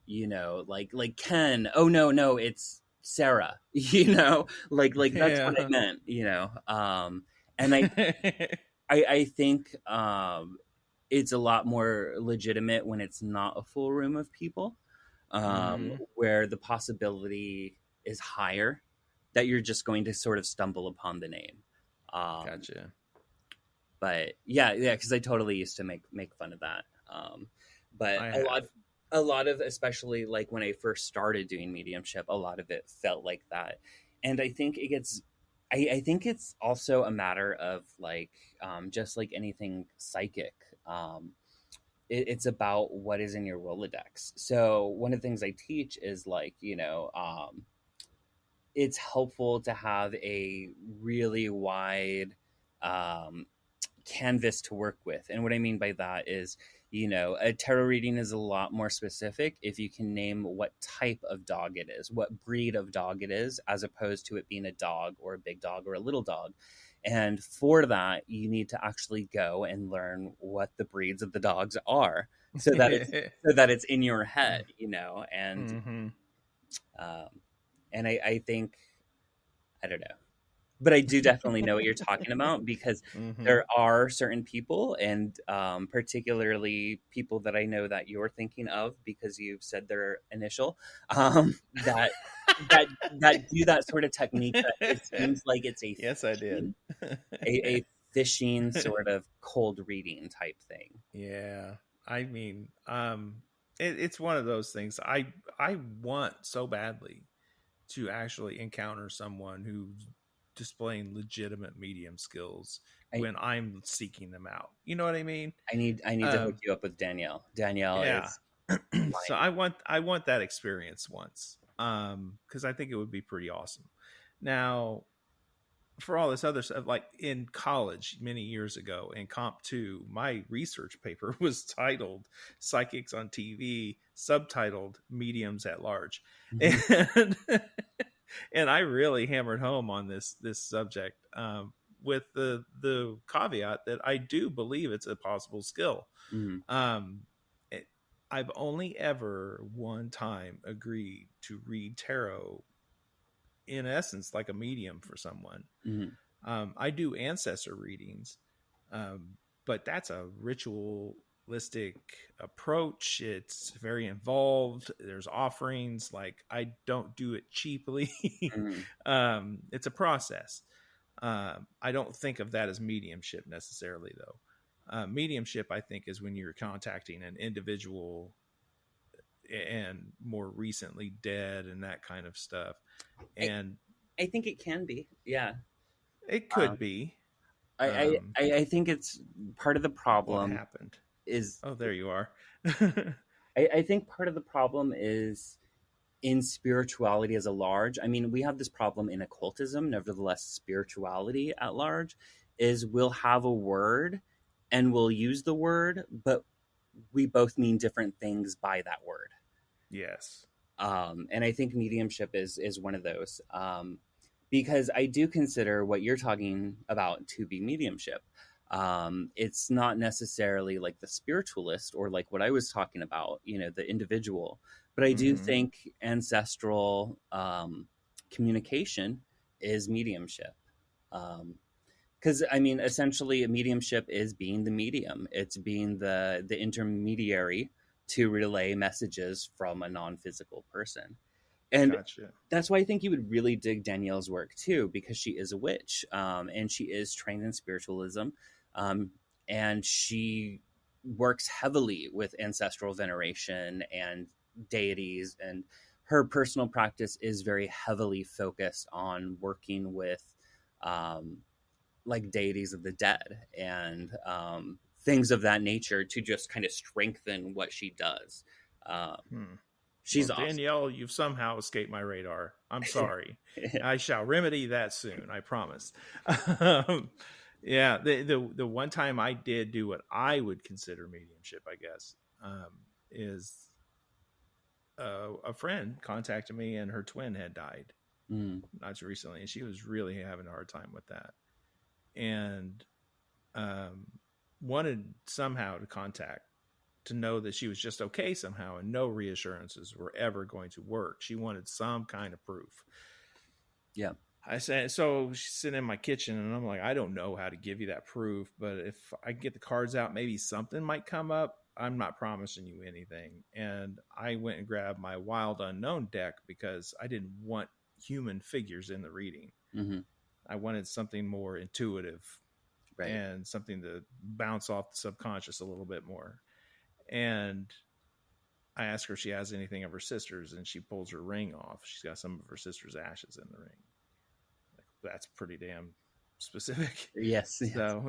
you know, like Ken, oh no, it's Sarah, you know, like that's what I meant, you know. And I think it's a lot more legitimate when it's not a full room of people, where the possibility is higher that you're just going to sort of stumble upon the name. Gotcha. But yeah, because I totally used to make fun of that. But a lot of, especially like when I first started doing mediumship, a lot of it felt like that. And I think I think it's also a matter of like, just like anything psychic, it's about what is in your Rolodex. So one of the things I teach is like, you know, it's helpful to have a really wide canvas to work with. And what I mean by that is, you know, a tarot reading is a lot more specific if you can name what type of dog it is, what breed of dog it is, as opposed to it being a dog or a big dog or a little dog. And for that, you need to actually go and learn what the breeds of the dogs are so that it's in your head, you know, and I think, I don't know. but I do definitely know what you're talking about, because Mm-hmm. there are certain people, and particularly people that I know that you're thinking of because you've said their initial, that that do that sort of technique that it seems like it's a Yes, I did. a fishing sort of cold reading type thing. Yeah. I mean, it's one of those things. I want so badly to actually encounter someone who's displaying legitimate medium skills I, when I'm seeking them out. You know what I mean? I need to hook you up with Danielle. Danielle Yeah. is So I want that experience once. Because I think it would be pretty awesome. Now, for all this other stuff, like in college many years ago in Comp 2, my research paper was titled Psychics on TV, subtitled Mediums at Large. And and I really hammered home on this subject, with the caveat that I do believe it's a possible skill. Mhm. I've only ever one time agreed to read tarot, in essence, like a medium for someone. Mhm. I do ancestor readings, but that's a ritualistic approach. It's very involved. There's offerings. Like, I don't do it cheaply. Mhm. It's a process. I don't think of that as mediumship necessarily, though. Mediumship, I think, is when you're contacting an individual and more recently dead and that kind of stuff. And I think it can be, yeah. it could be. I think it's part of the What problem happened? is, Oh, there you are. I think part of the problem is in spirituality as a large. I mean, we have this problem in occultism, nevertheless, spirituality at large is we'll have a word and we'll use the word, but we both mean different things by that word. Yes. And I think mediumship is one of those, because I do consider what you're talking about to be mediumship. It's not necessarily like the spiritualist or like what I was talking about, you know, the individual, but I do think ancestral communication is mediumship. Because I mean, essentially, a mediumship is being the medium. It's being the intermediary to relay messages from a non-physical person. And Gotcha. that's why I think you would really dig Danielle's work too, because she is a witch, and she is trained in spiritualism, and she works heavily with ancestral veneration and deities, and her personal practice is very heavily focused on working with like deities of the dead and things of that nature to just kind of strengthen what she does. She's Well, awesome. Danielle, you've somehow escaped my radar. I'm sorry. I shall remedy that soon. I promise. Yeah, the one time I did do what I would consider mediumship, I guess, is a friend contacted me and her twin had died not too recently, and she was really having a hard time with that, and wanted somehow to know that she was just okay somehow, and no reassurances were ever going to work. She wanted some kind of proof. Yeah. I said, so she's sitting in my kitchen and I'm like, I don't know how to give you that proof, but if I get the cards out, maybe something might come up. I'm not promising you anything. And I went and grabbed my Wild Unknown deck because I didn't want human figures in the reading. I wanted something more intuitive, right, and something to bounce off the subconscious a little bit more. And I asked her if she has anything of her sister's, and she pulls her ring off. She's got some of her sister's ashes in the ring. Like, that's pretty damn specific. Yes.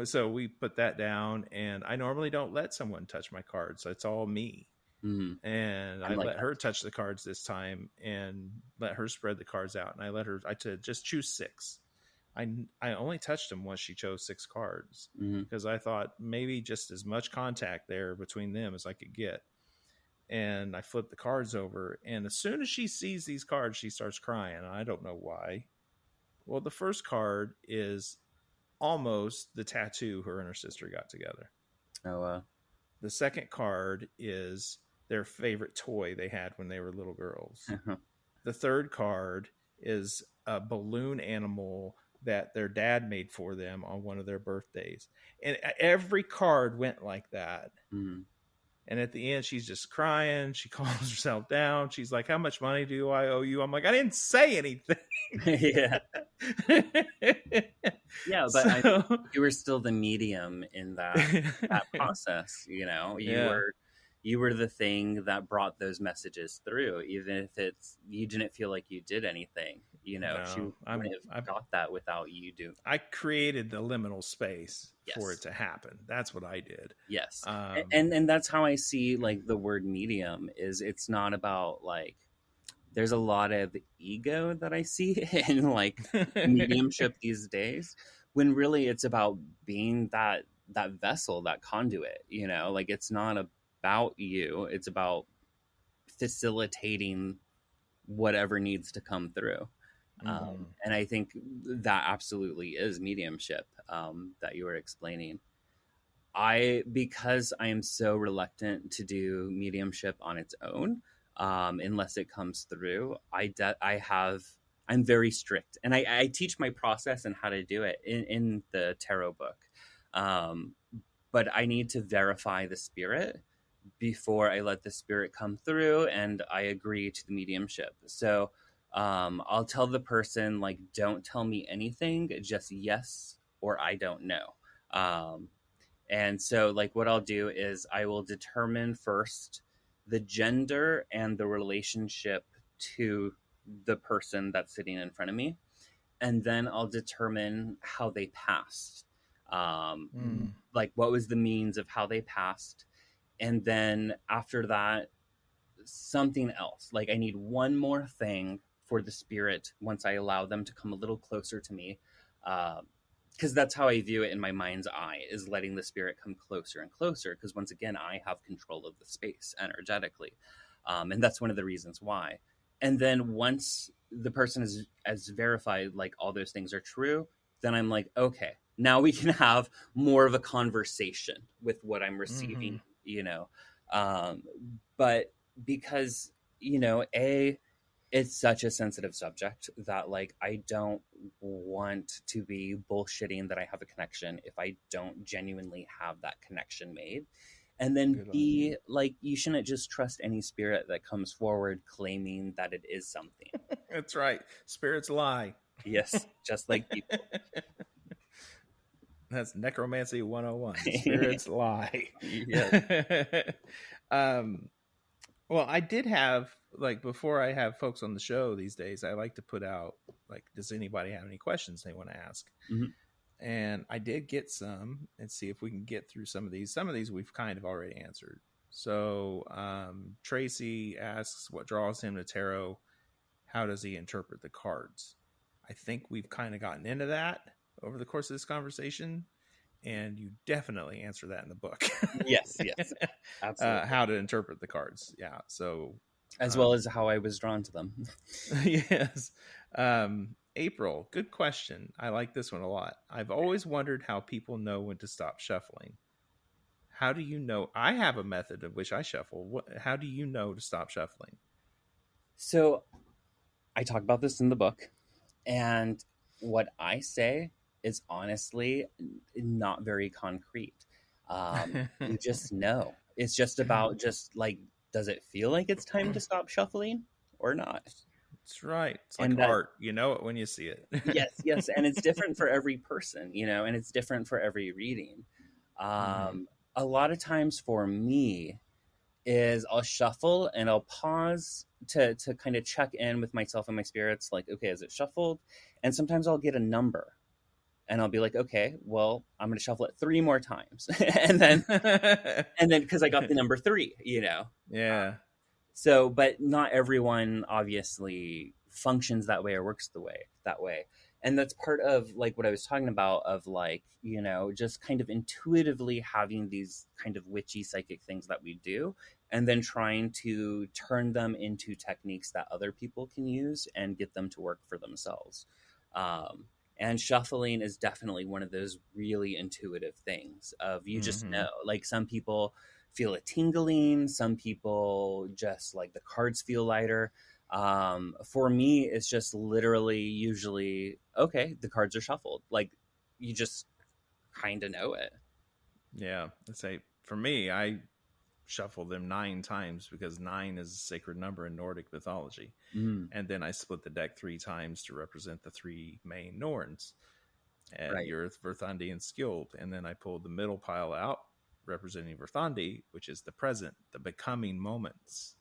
So we put that down, and I normally don't let someone touch my cards. It's all me. And I let her touch the cards this time and let her spread the cards out. And I just choose 6. I only touched them once she chose 6 cards because I thought maybe just as much contact there between them as I could get. And I flipped the cards over, and as soon as she sees these cards, she starts crying. I don't know why. Well, the first card is almost the tattoo her and her sister got together. Oh, wow. The second card is their favorite toy they had when they were little girls. The third card is a balloon animal that their dad made for them on one of their birthdays. And every card went like that. Mm. And at the end, she's just crying. She calms herself down. She's like, how much money do I owe you? I'm like, I didn't say anything. Yeah. Yeah, but I think you were still the medium in that process. You know, you were the thing that brought those messages through, even if you didn't feel like you did anything. You know, No, she wouldn't have got that without you doing. I created the liminal space Yes. for it to happen. That's what I did. Yes. And that's how I see like the word medium is. It's not about like, there's a lot of ego that I see in like mediumship these days, when really it's about being that vessel, that conduit, you know, like it's not about you, it's about facilitating whatever needs to come through. And I think that absolutely is mediumship that you were explaining. Because I am so reluctant to do mediumship on its own, unless it comes through, I'm very strict, and I teach my process and how to do it in the tarot book. But I need to verify the spirit before I let the spirit come through and I agree to the mediumship. So I'll tell the person, like, don't tell me anything, just yes or I don't know. And so like what I'll do is I will determine first the gender and the relationship to the person that's sitting in front of me. And then I'll determine how they passed. Like what was the means of how they passed. And then after that, something else. Like I need one more thing for the spirit once I allow them to come a little closer to me. Because that's how I view it in my mind's eye, is letting the spirit come closer and closer. Because once again, I have control of the space energetically. And that's one of the reasons why. And then once the person has verified like all those things are true, then I'm like, okay, now we can have more of a conversation with what I'm receiving, you know. But because, you know, it's such a sensitive subject that like I don't want to be bullshitting that I have a connection if I don't genuinely have that connection made. And then B, like, you shouldn't just trust any spirit that comes forward claiming that it is something. That's right. Spirits lie. Yes, just like people. That's necromancy 101. Spirits lie. Yeah. Well, I did have, like, before I have folks on the show these days, I like to put out, like, does anybody have any questions they want to ask? And I did get some, and see if we can get through some of these. Some of these we've kind of already answered. So Tracy asks, what draws him to tarot? How does he interpret the cards? I think we've kind of gotten into that over the course of this conversation, and you definitely answer that in the book. Yes, absolutely. How to interpret the cards. Yeah. So as well as how I was drawn to them. Yes. April, good question. I like this one a lot. I've always wondered how people know when to stop shuffling. How do you know? I have a method of which I shuffle. How do you know to stop shuffling? So I talk about this in the book, and what I say is honestly not very concrete. You just know. It's just about just like, does it feel like it's time to stop shuffling or not? That's right. It's like art. You know it when you see it. Yes. And it's different for every person, you know, and it's different for every reading. A lot of times for me is I'll shuffle and I'll pause to kind of check in with myself and my spirits. Like, okay, is it shuffled? And sometimes I'll get a number and I'll be like, okay, well, I'm going to shuffle it 3 more times. and then because I got the number 3, you know? Yeah. So, but not everyone obviously functions that way or works that way. And that's part of like what I was talking about of like, you know, just kind of intuitively having these kind of witchy psychic things that we do, and then trying to turn them into techniques that other people can use and get them to work for themselves. And shuffling is definitely one of those really intuitive things of you just know, like some people feel a tingling, some people just like the cards feel lighter. For me, it's just literally usually, okay, the cards are shuffled. Like, you just kind of know it. Yeah. Let's say for me, I shuffle them 9 times because 9 is a sacred number in Nordic mythology. Mm, And then I split the deck 3 times to represent the 3 main Norns. right. Yurth, Verthandi, and Skjold. And then I pulled the middle pile out, representing Verthandi, which is the present, the becoming moments,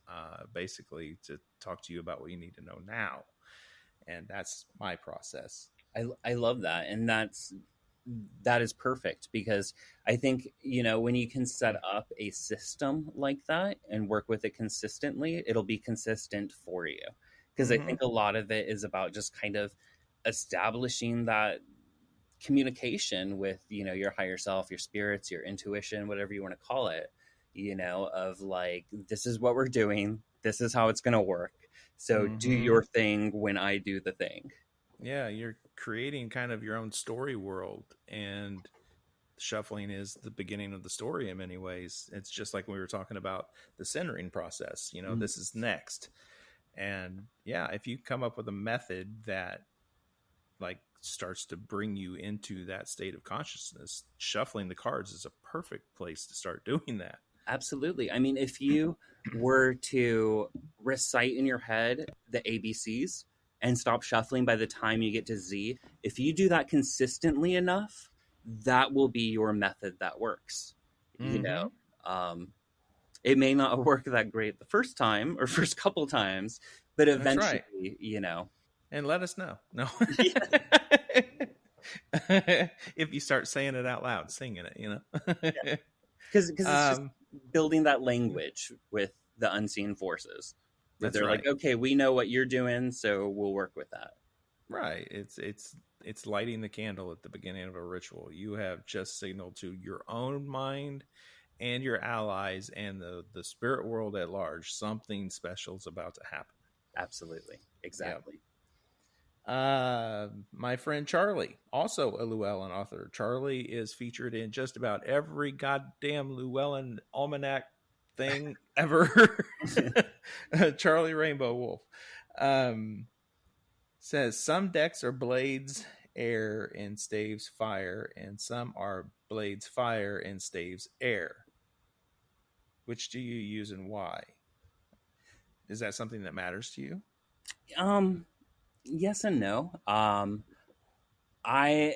basically to talk to you about what you need to know now. And that's my process. I love that. And that is perfect, because I think, when you can set up a system like that and work with it consistently, it'll be consistent for you. Because I think a lot of it is about just kind of establishing that communication with, your higher self, your spirits, your intuition, whatever you want to call it, of like, this is what we're doing. This is how it's going to work. So do your thing when I do the thing. Yeah, you're creating kind of your own story world, and shuffling is the beginning of the story in many ways. It's just like we were talking about the centering process. This is next. And yeah, if you come up with a method that like starts to bring you into that state of consciousness, shuffling the cards is a perfect place to start doing that. Absolutely. I mean, if you were to recite in your head the ABCs and stop shuffling by the time you get to Z, if you do that consistently enough, that will be your method that works. It may not work that great the first time or first couple times, but eventually, right. And let us know. No. If you start saying it out loud, singing it, Because it's just building that language with the unseen forces. They're right. Like, okay, we know what you're doing, so we'll work with that. Right. It's lighting the candle at the beginning of a ritual. You have just signaled to your own mind and your allies and the spirit world at large, something special is about to happen. Absolutely. Exactly. My friend Charlie, also a Llewellyn author. Charlie is featured in just about every goddamn Llewellyn almanac thing ever. Charlie Rainbow Wolf says some decks are blades air and staves fire, and some are blades fire and staves air. Which do you use and why? Is that something that matters to you? Yes and no. I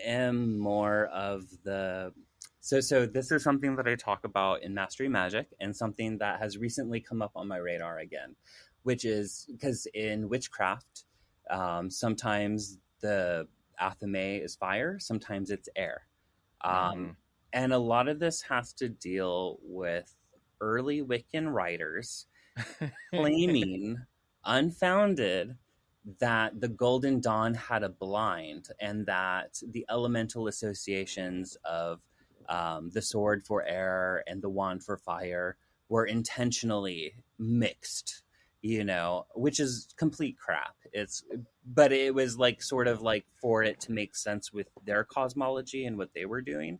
am more of the... So this is something that I talk about in Mastery Magic, and something that has recently come up on my radar again, which is because in witchcraft, sometimes the athame is fire, sometimes it's air. And a lot of this has to deal with early Wiccan writers claiming unfounded that the Golden Dawn had a blind, and that the elemental associations of the sword for air and the wand for fire were intentionally mixed, which is complete crap. But it was like sort of like for it to make sense with their cosmology and what they were doing.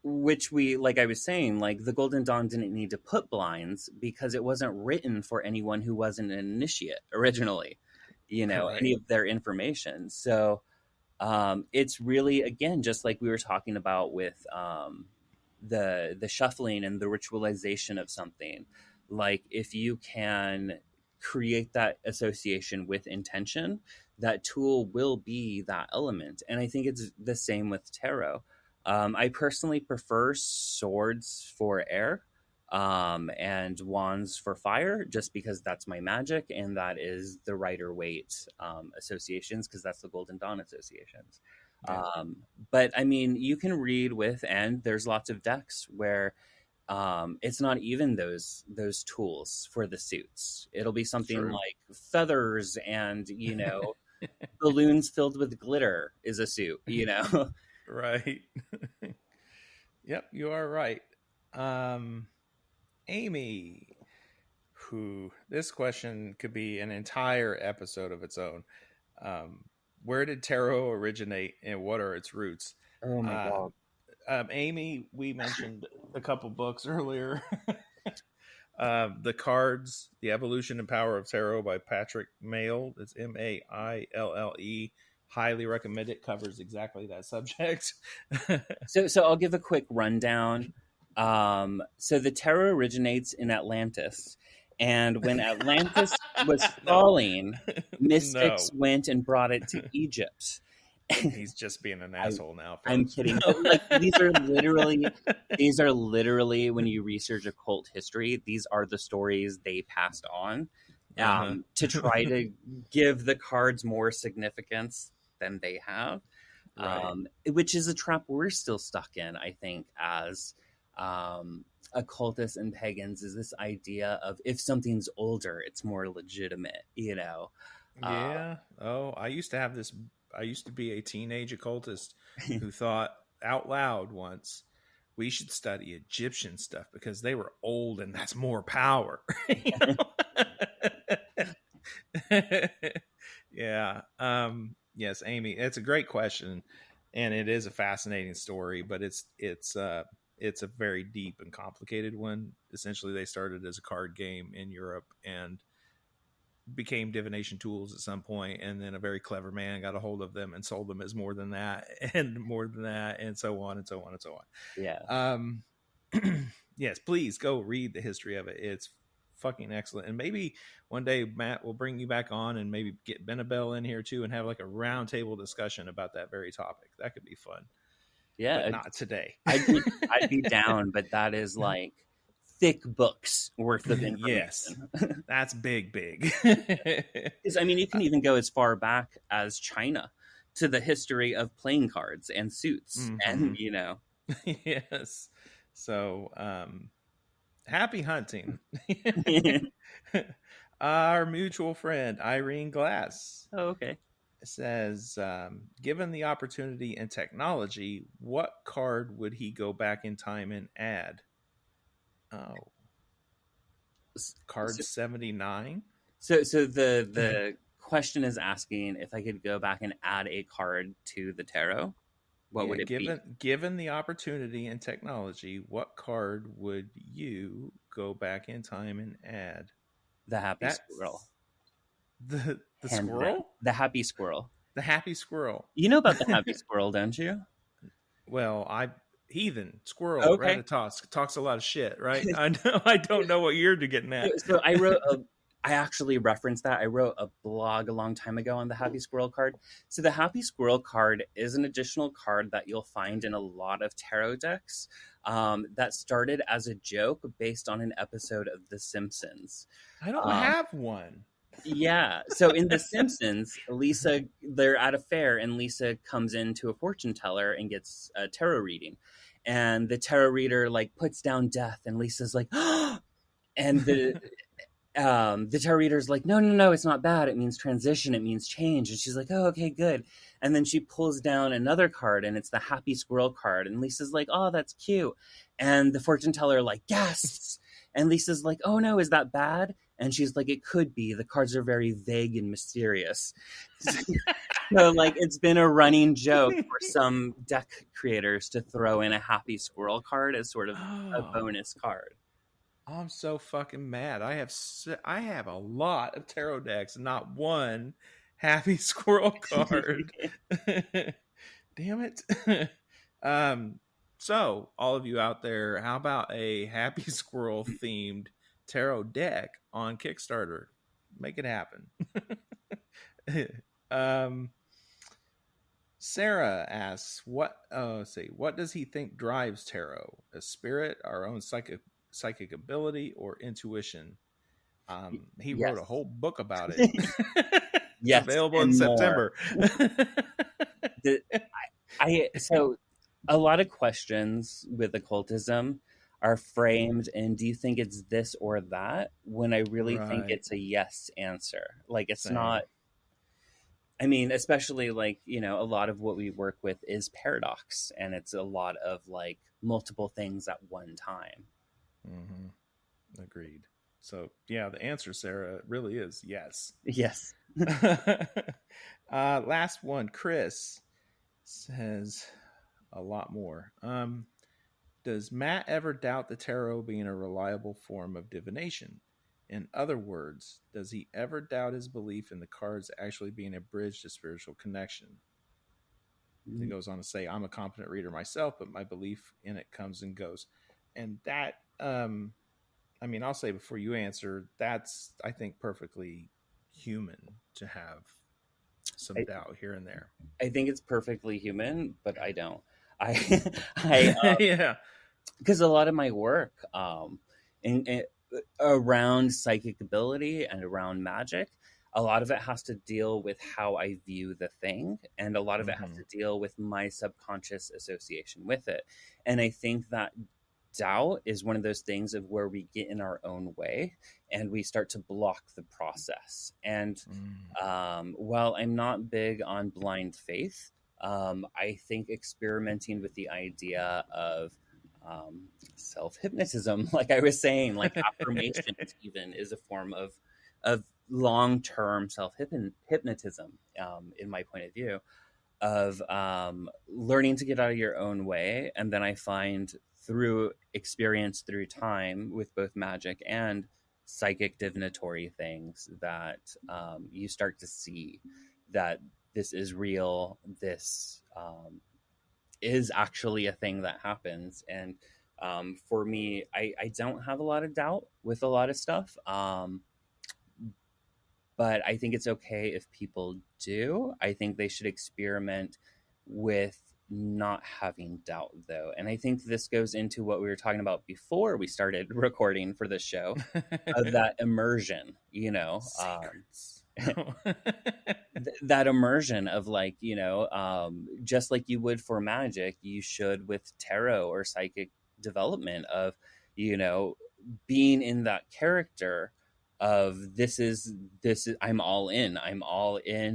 Which like I was saying, like the Golden Dawn didn't need to put blinds because it wasn't written for anyone who wasn't an initiate originally, Right. any of their information. So it's really, again, just like we were talking about with the shuffling and the ritualization of something. Like if you can create that association with intention, that tool will be that element. And I think it's the same with tarot. I personally prefer swords for air and wands for fire, just because that's my magic, and that is the Rider-Waite associations, because that's the Golden Dawn associations. Yeah. But I mean, you can read with, and there's lots of decks where it's not even those tools for the suits. It'll be something like feathers and, balloons filled with glitter is a suit, Right. Yep, you are right. Amy, this question could be an entire episode of its own. Where did tarot originate and what are its roots? Oh my God. Amy, we mentioned a couple books earlier. The Cards, The Evolution and Power of Tarot by Patrick Maille. It's Maille. Highly recommend it. Covers exactly that subject. So I'll give a quick rundown. So the tarot originates in Atlantis, and when Atlantis was falling, mystics went and brought it to Egypt. He's just being an asshole now. Folks. I'm kidding. But like these are literally when you research occult history, these are the stories they passed on to try to give the cards more significance than they have, right. Which is a trap we're still stuck in, I think, as occultists and pagans, is this idea of if something's older, it's more legitimate, you know? Yeah. I used to be a teenage occultist who thought out loud once, we should study Egyptian stuff because they were old and that's more power. Yeah. Yes, Amy, it's a great question, and it is a fascinating story, but it's a very deep and complicated one. Essentially, they started as a card game in Europe and became divination tools at some point, and then a very clever man got a hold of them and sold them as more than that, and so on and so on and so on. Yeah. Yes, please go read the history of it. It's fucking excellent. And maybe one day Matt will bring you back on and maybe get Benabel in here too and have like a round table discussion about that very topic. That could be fun. Yeah. But not today. I'd be down, but that is like thick books worth of information. Yes, that's big. Because I mean, you can even go as far back as China to the history of playing cards and suits, and you know. Yes. So, happy hunting. Our mutual friend Irene Glass. Oh, okay. Says, given the opportunity and technology, what card would he go back in time and add? Oh, card 79. So the question is asking if I could go back and add a card to the tarot. What would it be? Given the opportunity and technology, what card would you go back in time and add? The happy squirrel. The squirrel? The happy squirrel. The happy squirrel. You know about the happy squirrel, don't you? Well, heathen squirrel. Okay. Talks a lot of shit, right? I don't know what you're getting at. So I actually referenced that. I wrote a blog a long time ago on the happy squirrel card. So the happy squirrel card is an additional card that you'll find in a lot of tarot decks that started as a joke based on an episode of The Simpsons. I don't have one. Yeah. So in The Simpsons, they're at a fair and Lisa comes into a fortune teller and gets a tarot reading. And the tarot reader like puts down death and Lisa's like, oh! And the tarot reader's like, no, it's not bad. It means transition. It means change. And she's like, oh, okay, good. And then she pulls down another card and it's the happy squirrel card. And Lisa's like, oh, that's cute. And the fortune teller like gasps. And Lisa's like, oh no, is that bad? And she's like, it could be. The cards are very vague and mysterious. So like it's been a running joke for some deck creators to throw in a happy squirrel card as sort of a bonus card. I'm so fucking mad. I have a lot of tarot decks, not one happy squirrel card. Damn it. So all of you out there, how about a happy squirrel themed tarot deck on Kickstarter? Make it happen. Sarah asks, what does he think drives tarot? A spirit, our own psychic ability, or intuition? He wrote a whole book about it. Yes, available in September. So a lot of questions with occultism are framed in, do you think it's this or that? When I really think it's a yes answer. Like it's not, I mean, especially like, you know, a lot of what we work with is paradox, and it's a lot of like multiple things at one time. Mm-hmm. Agreed. So yeah, the answer, Sarah, really is yes. Yes. Last one, Chris says a lot more. Does Matt ever doubt the tarot being a reliable form of divination? In other words, does he ever doubt his belief in the cards actually being a bridge to spiritual connection? It goes on to say, I'm a competent reader myself, but my belief in it comes and goes. And that, I mean, I'll say before you answer, that's, I think, perfectly human to have some doubt here and there. I think it's perfectly human, but I don't. Yeah. Because a lot of my work around psychic ability and around magic, a lot of it has to deal with how I view the thing, and a lot of it has to deal with my subconscious association with it. And I think that doubt is one of those things of where we get in our own way and we start to block the process. And while I'm not big on blind faith, I think experimenting with the idea of self-hypnotism, like I was saying, like affirmations even, is a form of long-term self-hypnotism, in my point of view, of learning to get out of your own way. And then I find through experience, through time, with both magic and psychic divinatory things, that you start to see that this is real, this is actually a thing that happens. And for me, I don't have a lot of doubt with a lot of stuff, but I think it's okay if people do. I think they should experiment with not having doubt, though. And I think this goes into what we were talking about before we started recording for this show, of that immersion, you know, that immersion of, like, you know, just like you would for magic, you should with tarot or psychic development, of, you know, being in that character of this is I'm all in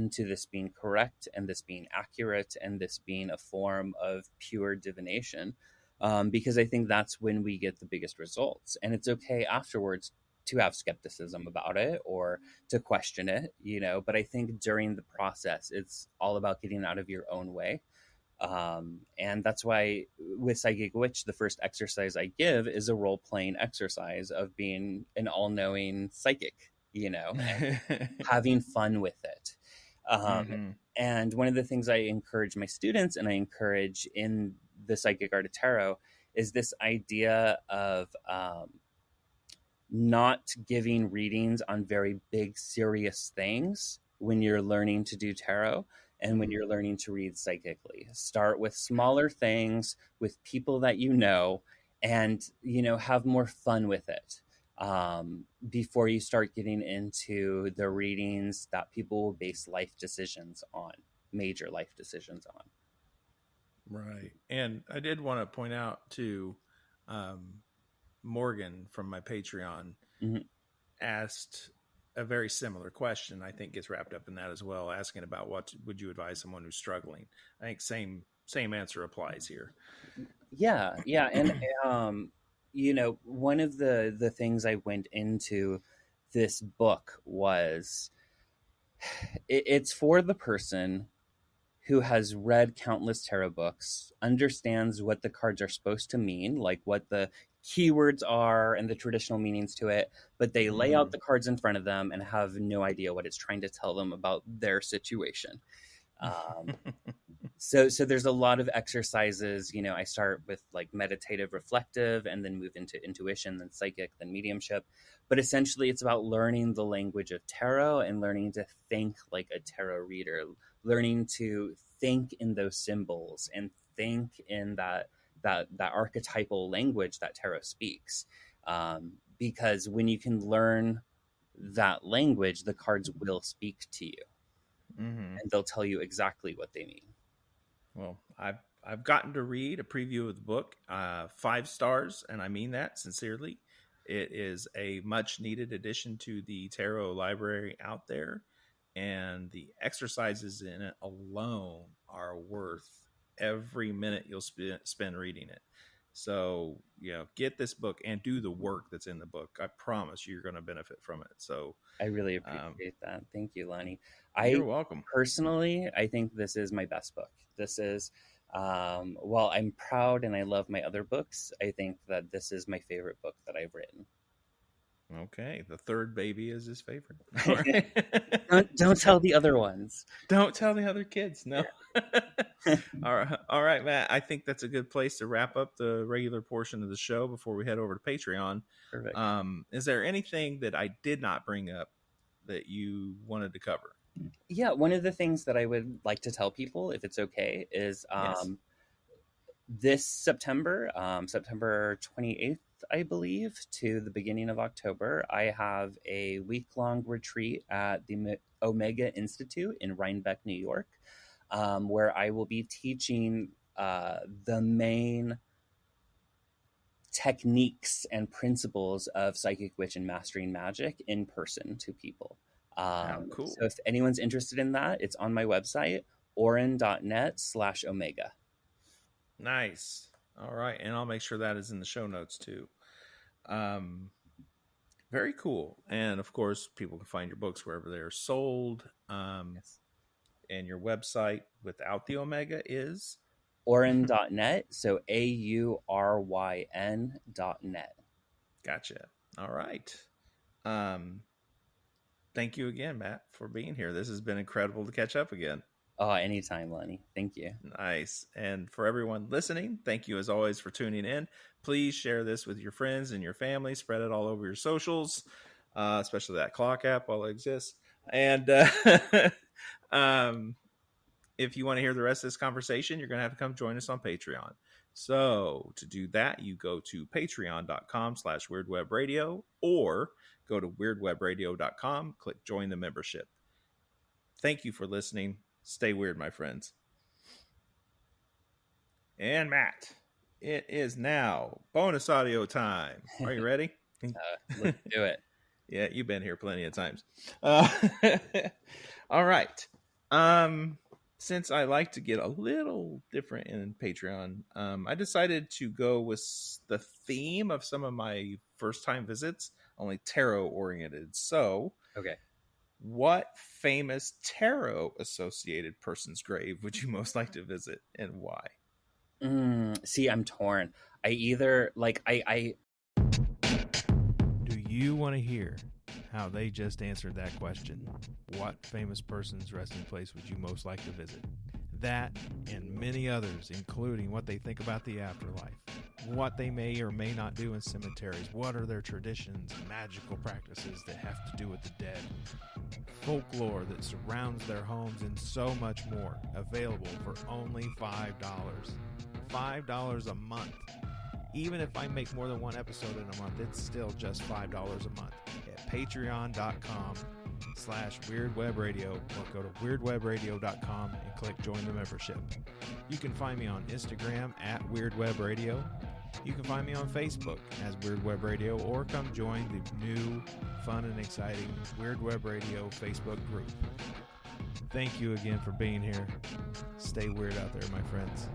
to this being correct, and this being accurate, and this being a form of pure divination, because I think that's when we get the biggest results. And it's okay afterwards to have skepticism about it or to question it, you know, but I think during the process, it's all about getting out of your own way. And that's why with Psychic Witch, the first exercise I give is a role-playing exercise of being an all-knowing psychic, you know, and having fun with it. And one of the things I encourage my students, and I encourage in the Psychic Art of Tarot, is this idea of not giving readings on very big, serious things when you're learning to do tarot. And when you're learning to read psychically, start with smaller things with people that you know, and, you know, have more fun with it before you start getting into the readings that people will base life decisions on, major life decisions on. Right. And I did want to point out to Morgan from my Patreon asked a very similar question. I think gets wrapped up in that as well, asking about what would you advise someone who's struggling. I think same answer applies here. Yeah. And you know, one of the things I went into this book was it's for the person who has read countless tarot books, understands what the cards are supposed to mean, like what the keywords are and the traditional meanings to it, but they lay out the cards in front of them and have no idea what it's trying to tell them about their situation. So there's a lot of exercises, you know, I start with like meditative, reflective, and then move into intuition, then psychic, then mediumship. But essentially it's about learning the language of tarot and learning to think like a tarot reader, learning to think in those symbols and think in that archetypal language that tarot speaks. Because when you can learn that language, the cards will speak to you. And they'll tell you exactly what they mean. Well, I've gotten to read a preview of the book, 5 stars, and I mean that sincerely. It is a much needed addition to the tarot library out there, and the exercises in it alone are worth every minute you'll spend reading it. So, you know, get this book and do the work that's in the book. I promise you're going to benefit from it. So I really appreciate that. Thank you, Lonnie. You're welcome. Personally, I think this is my best book. This is While I'm proud and I love my other books, I think that this is my favorite book that I've written. Okay, the third baby is his favorite. All right. Don't tell the other ones. Don't tell the other kids. No. All right, Matt. I think that's a good place to wrap up the regular portion of the show before we head over to Patreon. Perfect. Is there anything that I did not bring up that you wanted to cover? Yeah, one of the things that I would like to tell people, if it's okay, is Yes. This September, September 28th, I believe, to the beginning of October, I have a week-long retreat at the Omega Institute in Rhinebeck, New York, where I will be teaching the main techniques and principles of psychic witch and mastering magic in person to people. Cool. So if anyone's interested in that, it's on my website, auryn.net/omega. Nice. All right. And I'll make sure that is in the show notes too. Very cool. And of course, people can find your books wherever they're sold. Yes. And your website without the Omega is Auryn.net. So AURYN.net. Gotcha. All right. Thank you again, Matt, for being here. This has been incredible to catch up again. Oh, anytime, Lenny. Thank you. Nice. And for everyone listening, thank you as always for tuning in. Please share this with your friends and your family. Spread it all over your socials, especially that clock app while it exists. And if you want to hear the rest of this conversation, you're going to have to come join us on Patreon. So to do that, you go to patreon.com/weirdwebradio or go to weirdwebradio.com, click join the membership. Thank you for listening. Stay weird, my friends. And Matt, it is now bonus audio time. Are you ready? Let's do it. Yeah, you've been here plenty of times. All right. Since I like to get a little different in Patreon, I decided to go with the theme of some of my first-time visits, only tarot-oriented. So, Okay. what famous tarot-associated person's grave would you most like to visit, and why? See, I'm torn. I either, I Do you want to hear how they just answered that question? What famous person's resting place would you most like to visit? That and many others, including what they think about the afterlife, what they may or may not do in cemeteries, what are their traditions and magical practices that have to do with the dead, folklore that surrounds their homes, and so much more, available for only $5. $5 a month. Even if I make more than one episode in a month, it's still just $5 a month at patreon.com/weirdwebradio or go to weirdwebradio.com and click join the membership. You can find me on Instagram at weirdwebradio. You can find me on Facebook as Weird Web Radio, or come join the new, fun, and exciting Weird Web Radio Facebook group. Thank you again for being here. Stay weird out there, my friends.